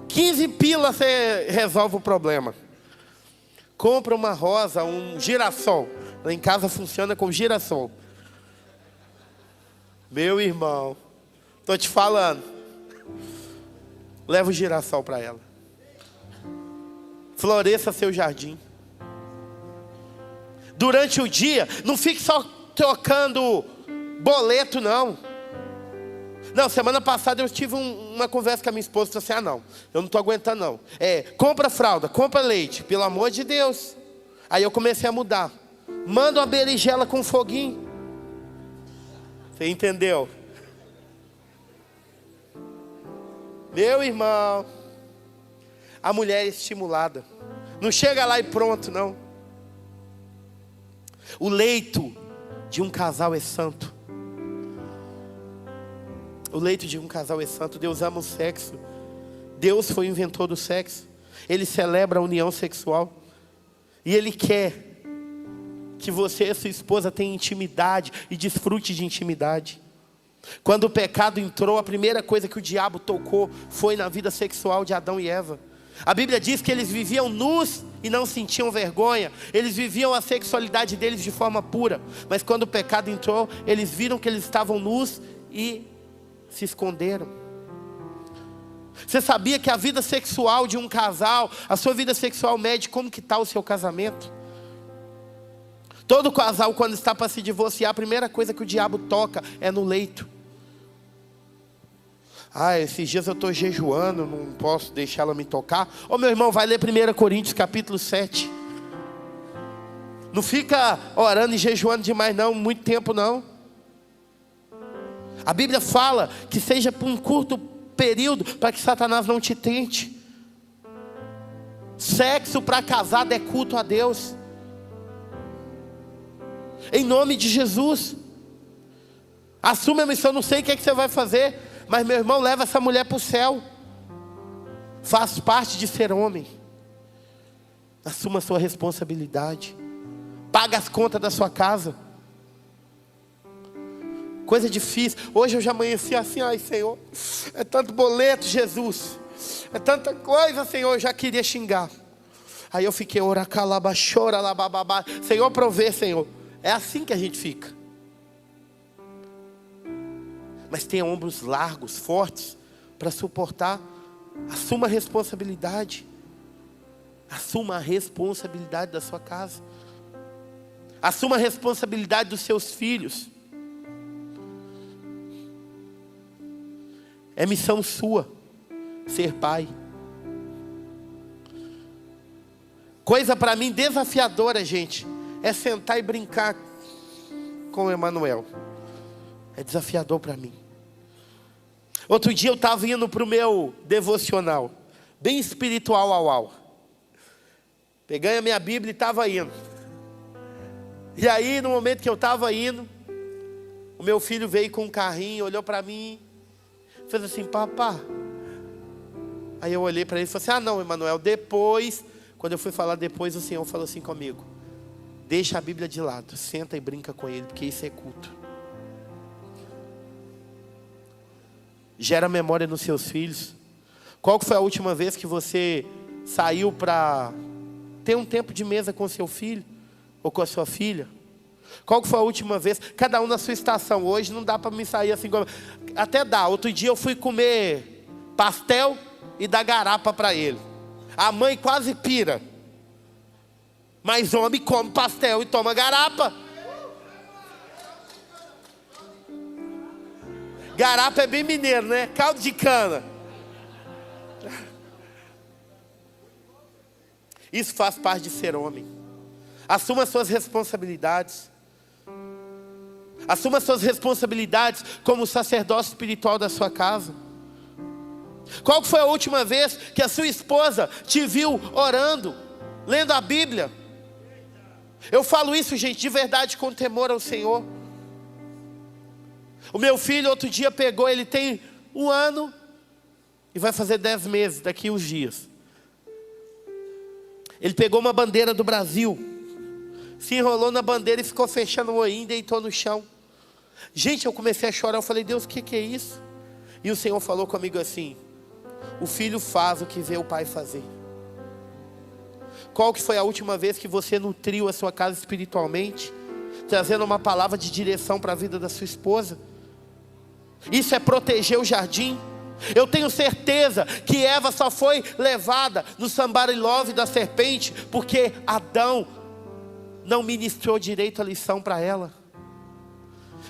15 pila você resolve o problema. Compra uma rosa, um girassol. Lá em casa funciona com girassol. Meu irmão, estou te falando. Leva o girassol para ela. Floresça seu jardim. Durante o dia, não fique só trocando boleto, não. Não, semana passada eu tive uma conversa com a minha esposa. Eu disse assim: não, eu não estou aguentando não. Compra fralda, compra leite, pelo amor de Deus. Aí eu comecei a mudar. Manda uma berinjela com foguinho. Você entendeu? Meu irmão, a mulher é estimulada. Não chega lá e pronto, não. O leito de um casal é santo. O leito de um casal é santo. Deus ama o sexo. Deus foi o inventor do sexo. Ele celebra a união sexual. E Ele quer que você e sua esposa tenham intimidade e desfrute de intimidade. Quando o pecado entrou, a primeira coisa que o diabo tocou foi na vida sexual de Adão e Eva. A Bíblia diz que eles viviam nus e não sentiam vergonha. Eles viviam a sexualidade deles de forma pura. Mas quando o pecado entrou, eles viram que eles estavam nus e se esconderam. Você sabia que a vida sexual de um casal, a sua vida sexual mede como que está o seu casamento? Todo casal, quando está para se divorciar, a primeira coisa que o diabo toca é no leito. Esses dias eu estou jejuando, não posso deixar ela me tocar. Meu irmão, vai ler 1 Coríntios capítulo 7. Não fica orando e jejuando demais não, muito tempo não. A Bíblia fala que seja por um curto período, para que Satanás não te tente. Sexo para casado é culto a Deus. Em nome de Jesus. Assume a missão, não sei o que é que você vai fazer, mas meu irmão, leva essa mulher para o céu. Faz parte de ser homem. Assuma a sua responsabilidade. Paga as contas da sua casa. Coisa difícil. Hoje eu já amanheci assim, ai Senhor, é tanto boleto, Jesus. É tanta coisa, Senhor, eu já queria xingar. Aí eu fiquei, oracalaba, chora, labababá. Senhor, provê, Senhor. É assim que a gente fica. Mas tenha ombros largos, fortes, para suportar. Assuma a responsabilidade. Assuma a responsabilidade da sua casa. Assuma a responsabilidade dos seus filhos. É missão sua ser pai. Coisa para mim desafiadora, gente, é sentar e brincar com o Emanuel. É desafiador para mim. Outro dia eu estava indo para o meu devocional, bem espiritual, au. Peguei a minha Bíblia e estava indo. E aí, no momento que eu estava indo, o meu filho veio com um carrinho, olhou para mim, fez assim, papá. Aí eu olhei para ele e falei assim, ah não, Emanuel, depois, quando eu fui falar depois, o Senhor falou assim comigo, deixa a Bíblia de lado, senta e brinca com ele, porque isso é culto. Gera memória nos seus filhos. Qual que foi a última vez que você saiu para ter um tempo de mesa com seu filho? Ou com a sua filha? Qual que foi a última vez? Cada um na sua estação. Hoje não dá para me sair assim. Até dá. Outro dia eu fui comer pastel e dar garapa para ele. A mãe quase pira. Mas homem come pastel e toma garapa. Garapa é bem mineiro, né? Caldo de cana. Isso faz parte de ser homem. Assuma suas responsabilidades. Assuma suas responsabilidades como sacerdócio espiritual da sua casa. Qual foi a última vez que a sua esposa te viu orando, lendo a Bíblia? Eu falo isso, gente, de verdade, com temor ao Senhor. O meu filho outro dia pegou, ele tem 1 ano e vai fazer 10 meses daqui uns dias. Ele pegou uma bandeira do Brasil, se enrolou na bandeira e ficou fechando o olhinho e deitou no chão. Gente, eu comecei a chorar, eu falei, Deus, o que é isso? E o Senhor falou comigo assim, o filho faz o que vê o pai fazer. Qual que foi a última vez que você nutriu a sua casa espiritualmente, trazendo uma palavra de direção para a vida da sua esposa? Isso é proteger o jardim. Eu tenho certeza que Eva só foi levada no somebody love da serpente porque Adão não ministrou direito a lição para ela.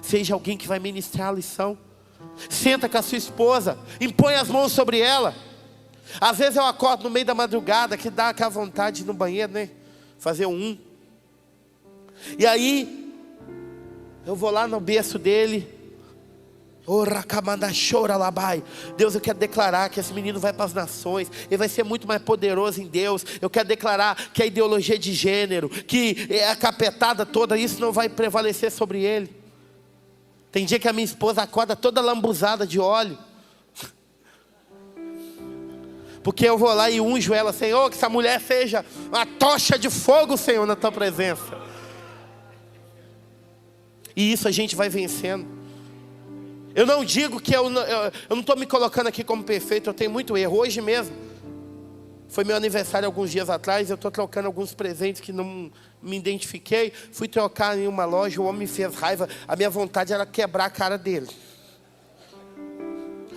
Seja alguém que vai ministrar a lição. Senta com a sua esposa, impõe as mãos sobre ela. Às vezes eu acordo no meio da madrugada, que dá aquela vontade de ir no banheiro, né? Fazer E aí eu vou lá no berço dele. Deus, eu quero declarar que esse menino vai para as nações, ele vai ser muito mais poderoso em Deus. Eu quero declarar que a ideologia de gênero, que a capetada toda, isso não vai prevalecer sobre ele. Tem dia que a minha esposa acorda toda lambuzada de óleo, porque eu vou lá e unjo ela, Senhor, que essa mulher seja uma tocha de fogo, Senhor, na tua presença. E isso a gente vai vencendo. Eu não digo que eu não estou me colocando aqui como perfeito, eu tenho muito erro. Hoje mesmo, foi meu aniversário alguns dias atrás, eu estou trocando alguns presentes que não me identifiquei. Fui trocar em uma loja, o homem me fez raiva, a minha vontade era quebrar a cara dele.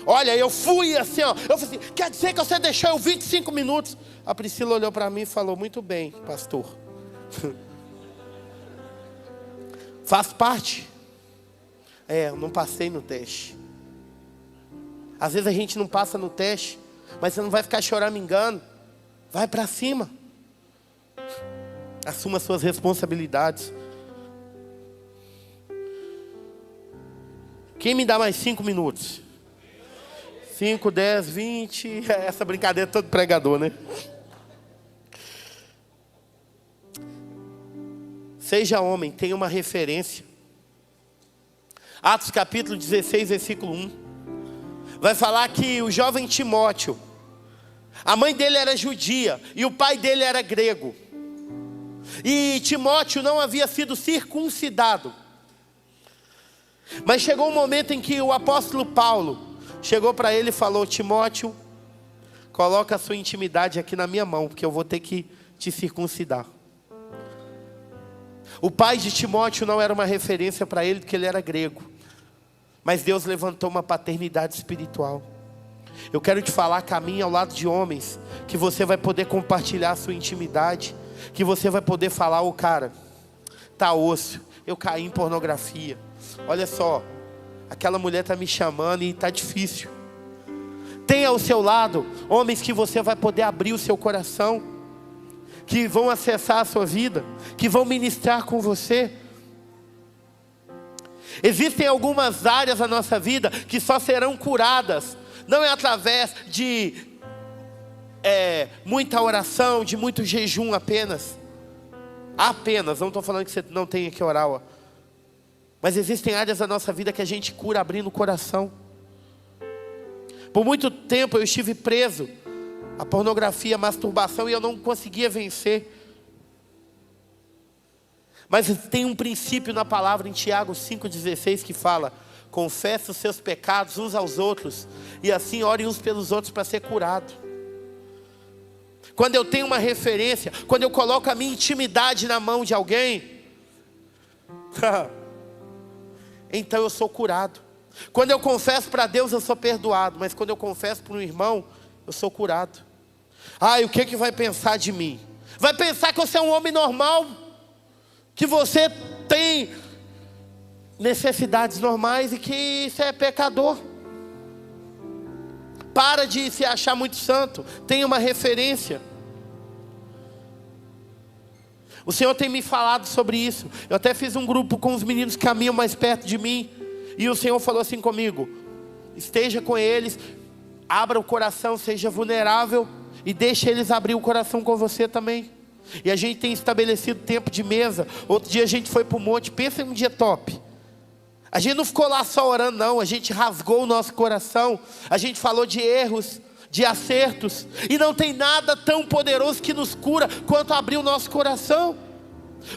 Olha, eu fui assim, ó, eu falei assim, quer dizer que você deixou eu 25 minutos? A Priscila olhou para mim e falou, muito bem, pastor. Faz parte. Eu não passei no teste. Às vezes a gente não passa no teste, mas você não vai ficar choramingando. Vai para cima. Assuma suas responsabilidades. Quem me dá mais 5 minutos? 5, 10, 20. Essa brincadeira é todo pregador, né? Seja homem, tenha uma referência. Atos capítulo 16, versículo 1. Vai falar que o jovem Timóteo, a mãe dele era judia e o pai dele era grego. E Timóteo não havia sido circuncidado. Mas chegou um momento em que o apóstolo Paulo chegou para ele e falou: Timóteo, coloca a sua intimidade aqui na minha mão, porque eu vou ter que te circuncidar. O pai de Timóteo não era uma referência para ele, porque ele era grego. Mas Deus levantou uma paternidade espiritual. Eu quero te falar, caminhe ao lado de homens, que você vai poder compartilhar a sua intimidade, que você vai poder falar: ô cara, tá osso, eu caí em pornografia. Olha só, aquela mulher está me chamando e está difícil. Tenha ao seu lado homens que você vai poder abrir o seu coração, que vão acessar a sua vida, que vão ministrar com você. Existem algumas áreas da nossa vida que só serão curadas, não é através de muita oração, de muito jejum apenas. Não estou falando que você não tenha que orar, ó. Mas existem áreas da nossa vida que a gente cura abrindo o coração. Por muito tempo eu estive preso à pornografia, à masturbação, e eu não conseguia vencer. Mas tem um princípio na palavra em Tiago 5,16 que fala: confesse os seus pecados uns aos outros, e assim orem uns pelos outros para ser curado. Quando eu tenho uma referência, quando eu coloco a minha intimidade na mão de alguém, então eu sou curado. Quando eu confesso para Deus, eu sou perdoado. Mas quando eu confesso para um irmão, eu sou curado. E o que vai pensar de mim? Vai pensar que você é um homem normal, que você tem necessidades normais e que você é pecador. Para de se achar muito santo. Tenha uma referência. O Senhor tem me falado sobre isso. Eu até fiz um grupo com os meninos que caminham mais perto de mim. E o Senhor falou assim comigo: esteja com eles, abra o coração, seja vulnerável e deixe eles abrir o coração com você também. E a gente tem estabelecido tempo de mesa. Outro dia a gente foi para o monte. Pensa em um dia top. A gente não ficou lá só orando, não. A gente rasgou o nosso coração. A gente falou de erros, de acertos. E não tem nada tão poderoso que nos cura quanto abrir o nosso coração.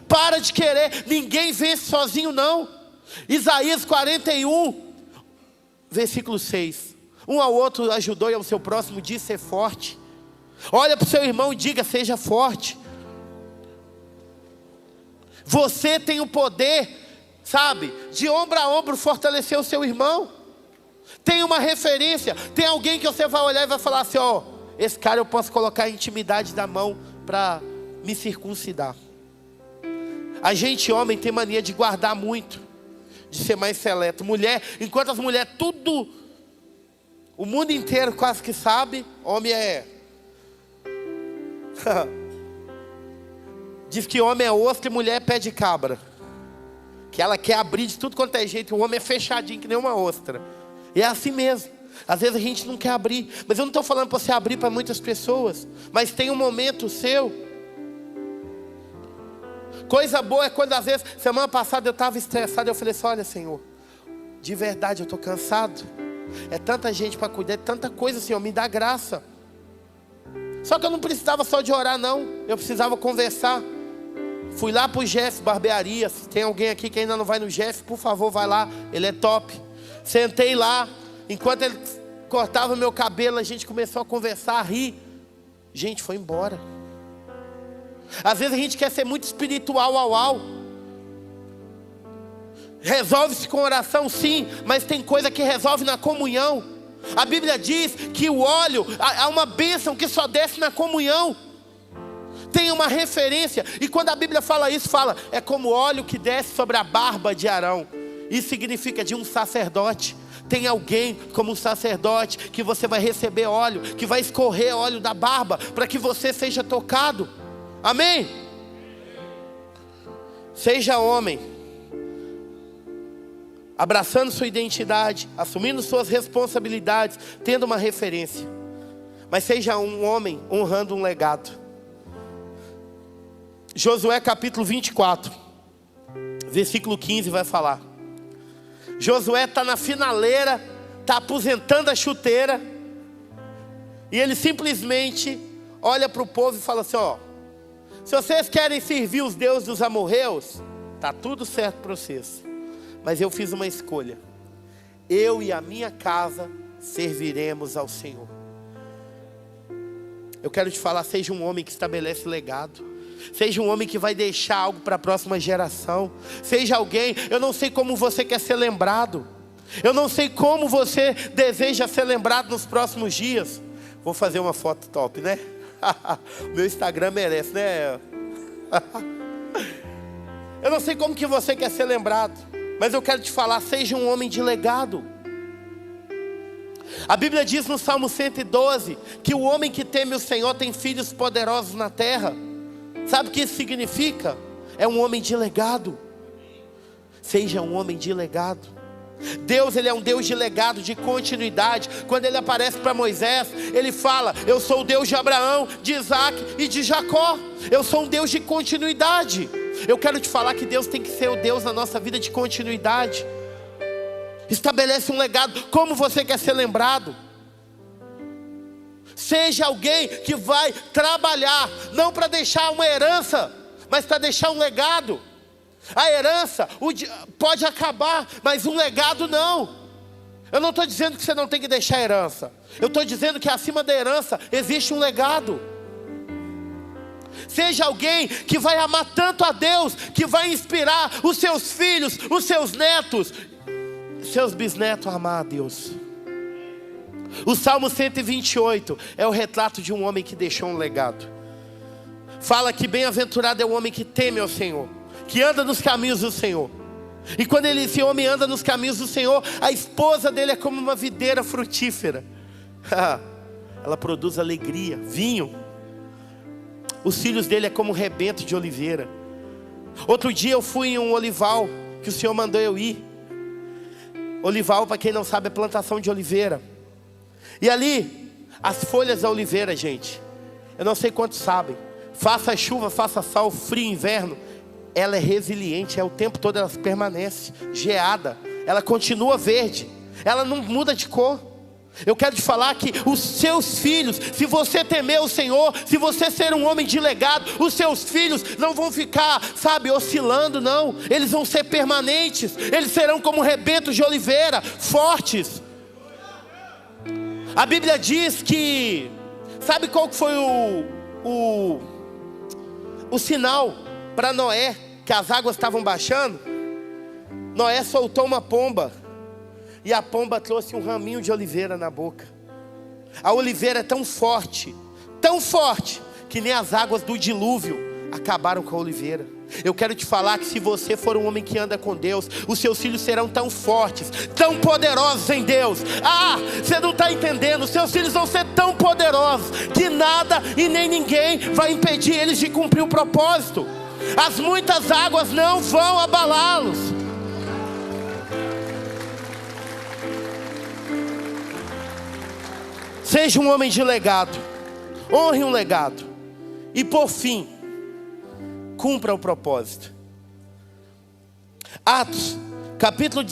Para de querer. Ninguém vence sozinho, não. Isaías 41, versículo 6. Um ao outro ajudou e ao seu próximo disse: ser forte. Olha para o seu irmão e diga: seja forte. Você tem o poder, sabe, de ombro a ombro fortalecer o seu irmão. Tem uma referência, tem alguém que você vai olhar e vai falar assim: esse cara eu posso colocar a intimidade da mão para me circuncidar. A gente, homem, tem mania de guardar muito, de ser mais seleto. Mulher, enquanto as mulheres tudo, o mundo inteiro quase que sabe, homem diz que homem é ostra e mulher é pé de cabra. Que ela quer abrir de tudo quanto é jeito. O homem é fechadinho que nem uma ostra. E é assim mesmo. Às vezes a gente não quer abrir. Mas eu não estou falando para você abrir para muitas pessoas. Mas tem um momento seu. Coisa boa é quando às vezes, semana passada eu estava estressado. Eu falei assim: olha, Senhor, de verdade eu estou cansado. É tanta gente para cuidar, é tanta coisa, Senhor, me dá graça. Só que eu não precisava só de orar, não. Eu precisava conversar. Fui lá para o Jeff Barbearia. Se tem alguém aqui que ainda não vai no Jeff, por favor, vai lá. Ele é top. Sentei lá. Enquanto ele cortava meu cabelo, a gente começou a conversar, a rir. Gente, foi embora. Às vezes a gente quer ser muito espiritual, Resolve-se com oração, sim. Mas tem coisa que resolve na comunhão. A Bíblia diz que o óleo, há uma bênção que só desce na comunhão. Tem uma referência. E quando a Bíblia fala isso, fala: é como óleo que desce sobre a barba de Arão. Isso significa de um sacerdote. Tem alguém como um sacerdote que você vai receber óleo, que vai escorrer óleo da barba para que você seja tocado. Amém? Seja homem, abraçando sua identidade, assumindo suas responsabilidades, tendo uma referência. Mas seja um homem honrando um legado. Josué capítulo 24, versículo 15 vai falar. Josué está na finaleira, está aposentando a chuteira, e ele simplesmente olha para o povo e fala assim: ó, se vocês querem servir os deuses dos amorreus, está tudo certo para vocês. Mas eu fiz uma escolha. Eu e a minha casa serviremos ao Senhor. Eu quero te falar, seja um homem que estabelece legado. Seja um homem que vai deixar algo para a próxima geração. Seja alguém, eu não sei como você quer ser lembrado. Eu não sei como você deseja ser lembrado nos próximos dias. Vou fazer uma foto top, né? Meu Instagram merece, né? Eu não sei como que você quer ser lembrado, mas eu quero te falar, seja um homem de legado. A Bíblia diz no Salmo 112, que o homem que teme o Senhor tem filhos poderosos na terra. Sabe o que isso significa? É um homem de legado. Seja um homem de legado. Deus, Ele é um Deus de legado, de continuidade. Quando Ele aparece para Moisés, Ele fala: eu sou o Deus de Abraão, de Isaac e de Jacó. Eu sou um Deus de continuidade. Eu quero te falar que Deus tem que ser o Deus na nossa vida de continuidade. Estabelece um legado. Como você quer ser lembrado? Seja alguém que vai trabalhar, não para deixar uma herança, mas para deixar um legado. A herança pode acabar, mas um legado não. Eu não estou dizendo que você não tem que deixar herança. Eu estou dizendo que acima da herança existe um legado. Seja alguém que vai amar tanto a Deus, que vai inspirar os seus filhos, os seus netos, seus bisnetos a amar a Deus. O Salmo 128 é o retrato de um homem que deixou um legado. Fala que bem-aventurado é o homem que teme ao Senhor, que anda nos caminhos do Senhor. E quando esse homem anda nos caminhos do Senhor, a esposa dele é como uma videira frutífera. Ela produz alegria, vinho. Os filhos dele é como um rebento de oliveira. Outro dia eu fui em um olival que o Senhor mandou eu ir. Olival, para quem não sabe, é plantação de oliveira. E ali, as folhas da oliveira, gente, eu não sei quantos sabem, faça chuva, faça sol, frio, inverno, ela é resiliente, o tempo todo ela permanece geada, ela continua verde, ela não muda de cor. Eu quero te falar que os seus filhos, se você temer o Senhor, se você ser um homem de legado, os seus filhos não vão ficar, oscilando, não. Eles vão ser permanentes, eles serão como rebentos de oliveira, fortes. A Bíblia diz que, sabe qual que foi o sinal para Noé, que as águas estavam baixando? Noé soltou uma pomba, e a pomba trouxe um raminho de oliveira na boca. A oliveira é tão forte, que nem as águas do dilúvio acabaram com a oliveira. Eu quero te falar que se você for um homem que anda com Deus, os seus filhos serão tão fortes, tão poderosos em Deus. Você não está entendendo, os seus filhos vão ser tão poderosos, que nada e nem ninguém vai impedir eles de cumprir o propósito. As muitas águas não vão abalá-los. Seja um homem de legado, honre um legado, e por fim, cumpra o propósito. Atos, capítulo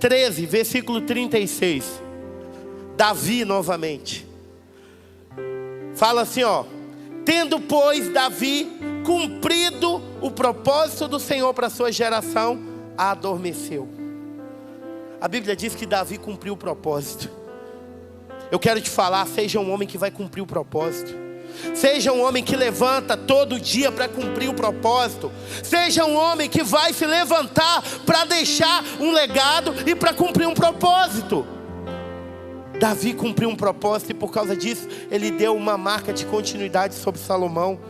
13, versículo 36. Davi novamente. Fala assim, tendo pois Davi cumprido o propósito do Senhor para a sua geração, adormeceu. A Bíblia diz que Davi cumpriu o propósito. Eu quero te falar, seja um homem que vai cumprir o propósito. Seja um homem que levanta todo dia para cumprir o propósito. Seja um homem que vai se levantar para deixar um legado e para cumprir um propósito. Davi cumpriu um propósito e por causa disso ele deu uma marca de continuidade sobre Salomão.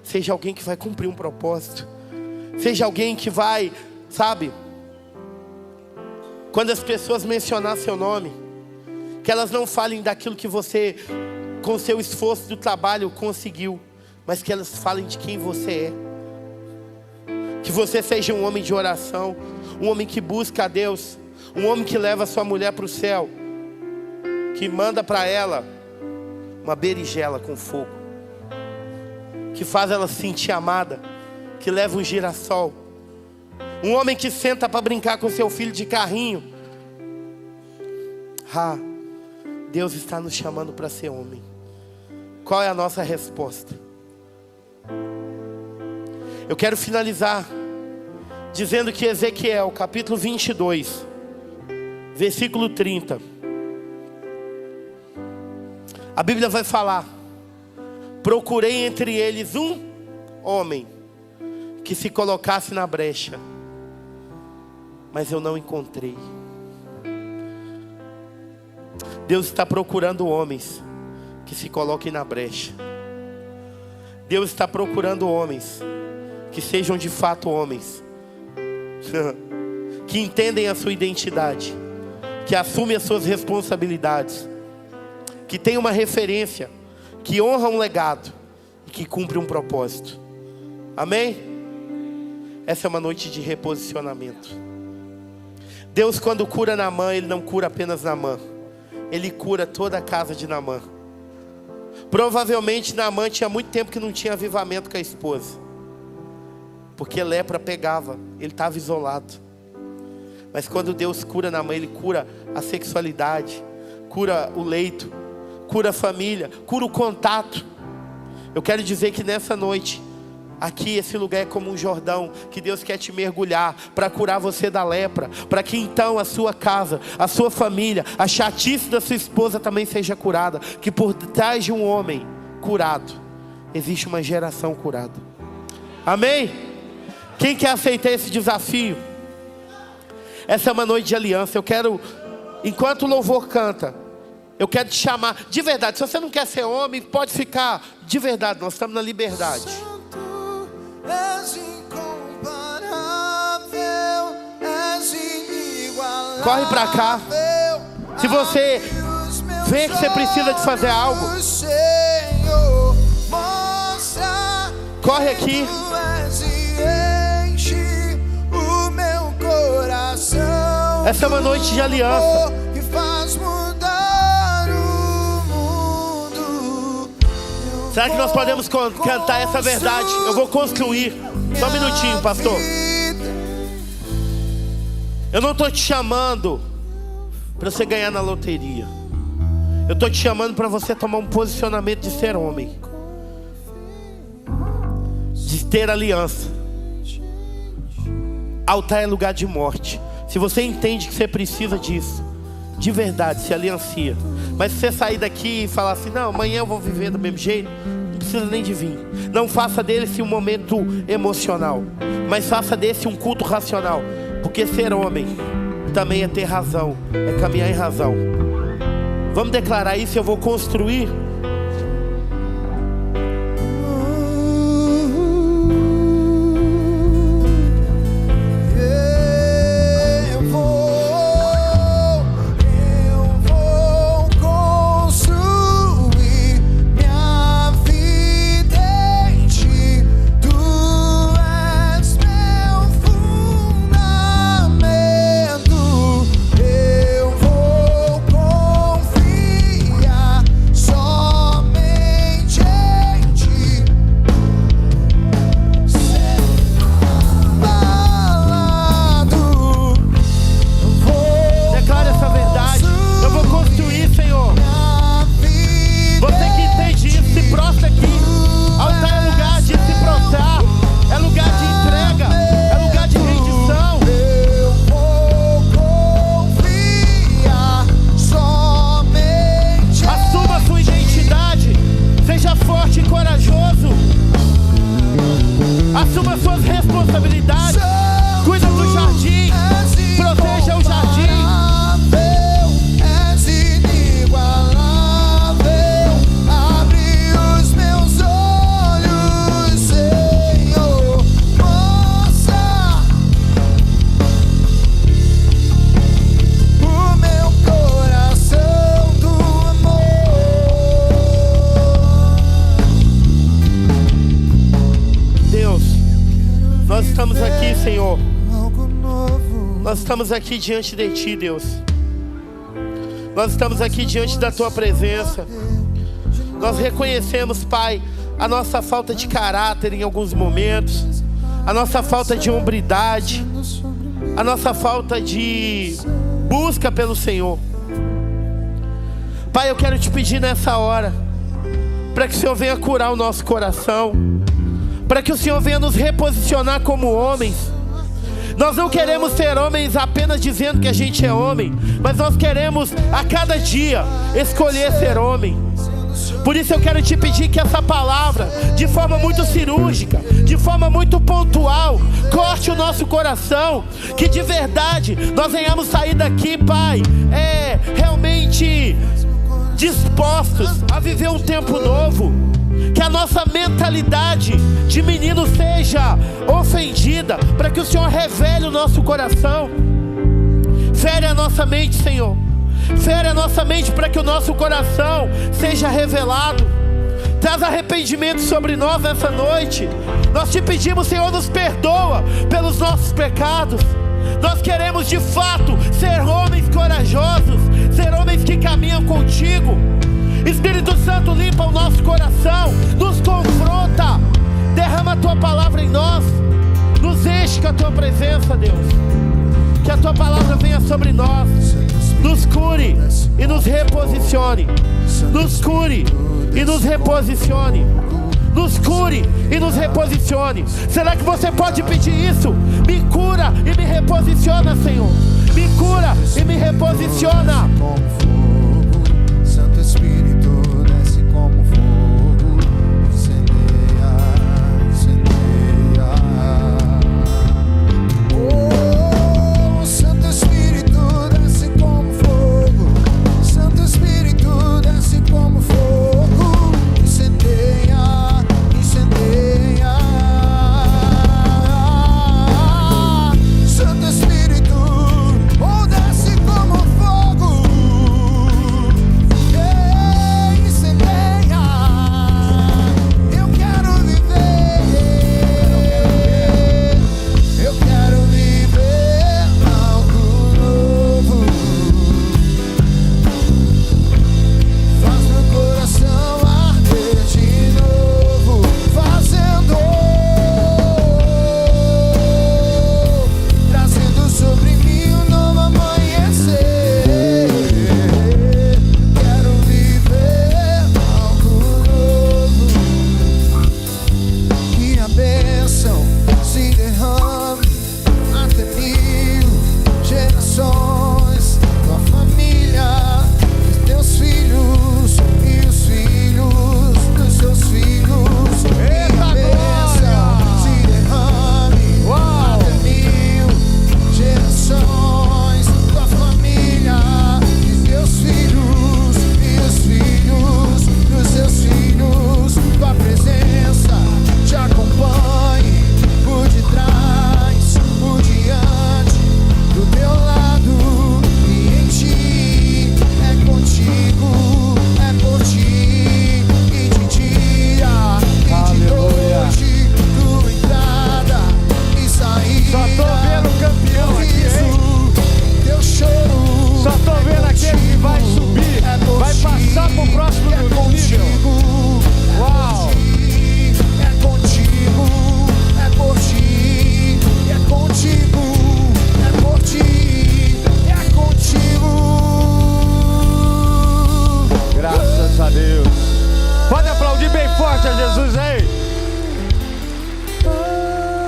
Seja alguém que vai cumprir um propósito. Seja alguém que vai, quando as pessoas mencionar seu nome, que elas não falem daquilo que você, com seu esforço do trabalho, conseguiu, mas que elas falem de quem você é. Que você seja um homem de oração, um homem que busca a Deus, um homem que leva a sua mulher para o céu, que manda para ela uma berinjela com fogo, que faz ela se sentir amada, que leva um girassol. Um homem que senta para brincar com seu filho de carrinho. Deus está nos chamando para ser homem. Qual é a nossa resposta? Eu quero finalizar dizendo que Ezequiel, capítulo 22, versículo 30. A Bíblia vai falar: procurei entre eles um homem que se colocasse na brecha, mas eu não encontrei. Deus está procurando homens que se coloquem na brecha. Deus está procurando homens que sejam de fato homens, que entendem a sua identidade, que assumem as suas responsabilidades, que tem uma referência, que honra um legado e que cumpre um propósito. Amém? Essa é uma noite de reposicionamento. Deus, quando cura Naamã, Ele não cura apenas Naamã, Ele cura toda a casa de Naamã. Provavelmente Naamã tinha muito tempo que não tinha avivamento com a esposa, porque lepra pegava, ele estava isolado. Mas quando Deus cura Naamã, Ele cura a sexualidade, cura o leito, cura a família, cura o contato. Eu quero dizer que nessa noite, aqui esse lugar é como um Jordão, que Deus quer te mergulhar para curar você da lepra, para que então a sua casa, a sua família, a chatice da sua esposa também seja curada. Que por trás de um homem curado existe uma geração curada. Amém? Quem quer aceitar esse desafio? Essa é uma noite de aliança. Eu quero, enquanto o louvor canta, eu quero te chamar de verdade. Se você não quer ser homem, pode ficar de verdade. Nós estamos na liberdade. És incomparável, és inigualável. Corre pra cá. Se você vê que você precisa de fazer algo, Senhor, mostra, corre aqui. tu és e enche o meu coração. Essa é uma noite de aliança. Que faz mudar o mundo. Será que nós podemos cantar essa verdade? Eu vou construir. Só um minutinho, pastor. Eu não estou te chamando para você ganhar na loteria. Eu estou te chamando para você tomar um posicionamento de ser homem, de ter aliança. Altar é lugar de morte. Se você entende que você precisa disso, de verdade, se aliancia. Mas se você sair daqui e falar assim: não, amanhã eu vou viver do mesmo jeito, não precisa nem de vir. Não faça desse um momento emocional, mas faça desse um culto racional. Porque ser homem também é ter razão, é caminhar em razão. Vamos declarar isso e eu vou construir. Só Nós estamos aqui diante de Ti, Deus. Nós estamos aqui diante da Tua presença. Nós reconhecemos, Pai, a nossa falta de caráter em alguns momentos, a nossa falta de hombridade, a nossa falta de busca pelo Senhor. Pai, eu quero te pedir nessa hora, para que o Senhor venha curar o nosso coração, para que o Senhor venha nos reposicionar como homens. Nós não queremos ser homens apenas dizendo que a gente é homem, mas nós queremos a cada dia escolher ser homem. Por isso eu quero te pedir que essa palavra, de forma muito cirúrgica, de forma muito pontual, corte o nosso coração, que de verdade nós venhamos sair daqui, Pai, realmente dispostos a viver um tempo novo. Que a nossa mentalidade de menino seja ofendida, para que o Senhor revele o nosso coração. Fere a nossa mente, Senhor. Fere a nossa mente para que o nosso coração seja revelado. Traz arrependimento sobre nós nessa noite. Nós te pedimos, Senhor, nos perdoa pelos nossos pecados. Nós queremos de fato ser homens corajosos, ser homens que caminham contigo. Espírito Santo, limpa o nosso coração, nos confronta, derrama a Tua palavra em nós, nos enche com a Tua presença, Deus. Que a Tua palavra venha sobre nós, nos cure e nos reposicione. Nos cure e nos reposicione. Nos cure e nos reposicione. Será que você pode pedir isso? Me cura e me reposiciona, Senhor. Me cura e me reposiciona. Santo Espírito desce como fogo, incendeia, incendeia. Oh, Santo Espírito desce como fogo, Santo Espírito desce como fogo, incendeia, incendeia. Santo Espírito, oh, desce como fogo.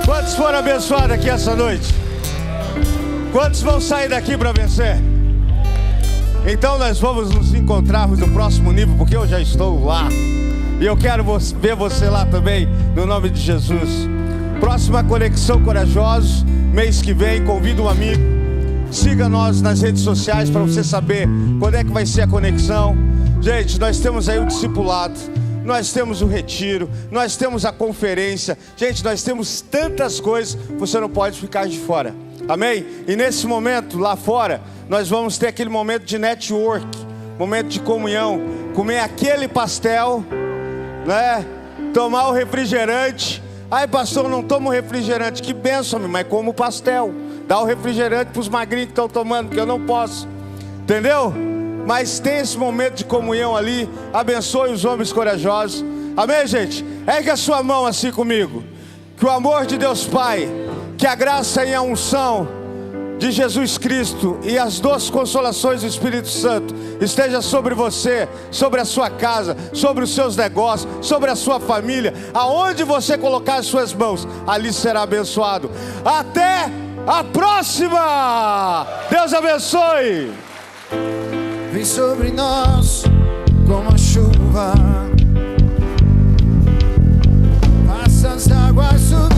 Quantos foram abençoados aqui essa noite? Quantos vão sair daqui para vencer? Então nós vamos nos encontrarmos no próximo nível, porque eu já estou lá. E eu quero ver você lá também, no nome de Jesus. Próxima Conexão Corajosos, mês que vem, convido um amigo. Siga nós nas redes sociais para você saber quando é que vai ser a conexão. Gente, nós temos aí o discipulado, nós temos o retiro, nós temos a conferência. Gente, nós temos tantas coisas, você não pode ficar de fora. Amém? E nesse momento, lá fora, nós vamos ter aquele momento de network, momento de comunhão, comer aquele pastel, né? Tomar o refrigerante. Ai, pastor, não tomo refrigerante. Que bênção, mas como pastel. Dá o refrigerante para os magrinhos que estão tomando, que eu não posso. Entendeu? Mas tem esse momento de comunhão ali. Abençoe os homens corajosos. Amém, gente? Ergue a sua mão assim comigo. Que o amor de Deus Pai, que a graça e a unção de Jesus Cristo e as doces consolações do Espírito Santo esteja sobre você, sobre a sua casa, sobre os seus negócios, sobre a sua família. Aonde você colocar as suas mãos, ali será abençoado. Até a próxima! Deus abençoe! Vem sobre nós como a chuva, faça as águas subir.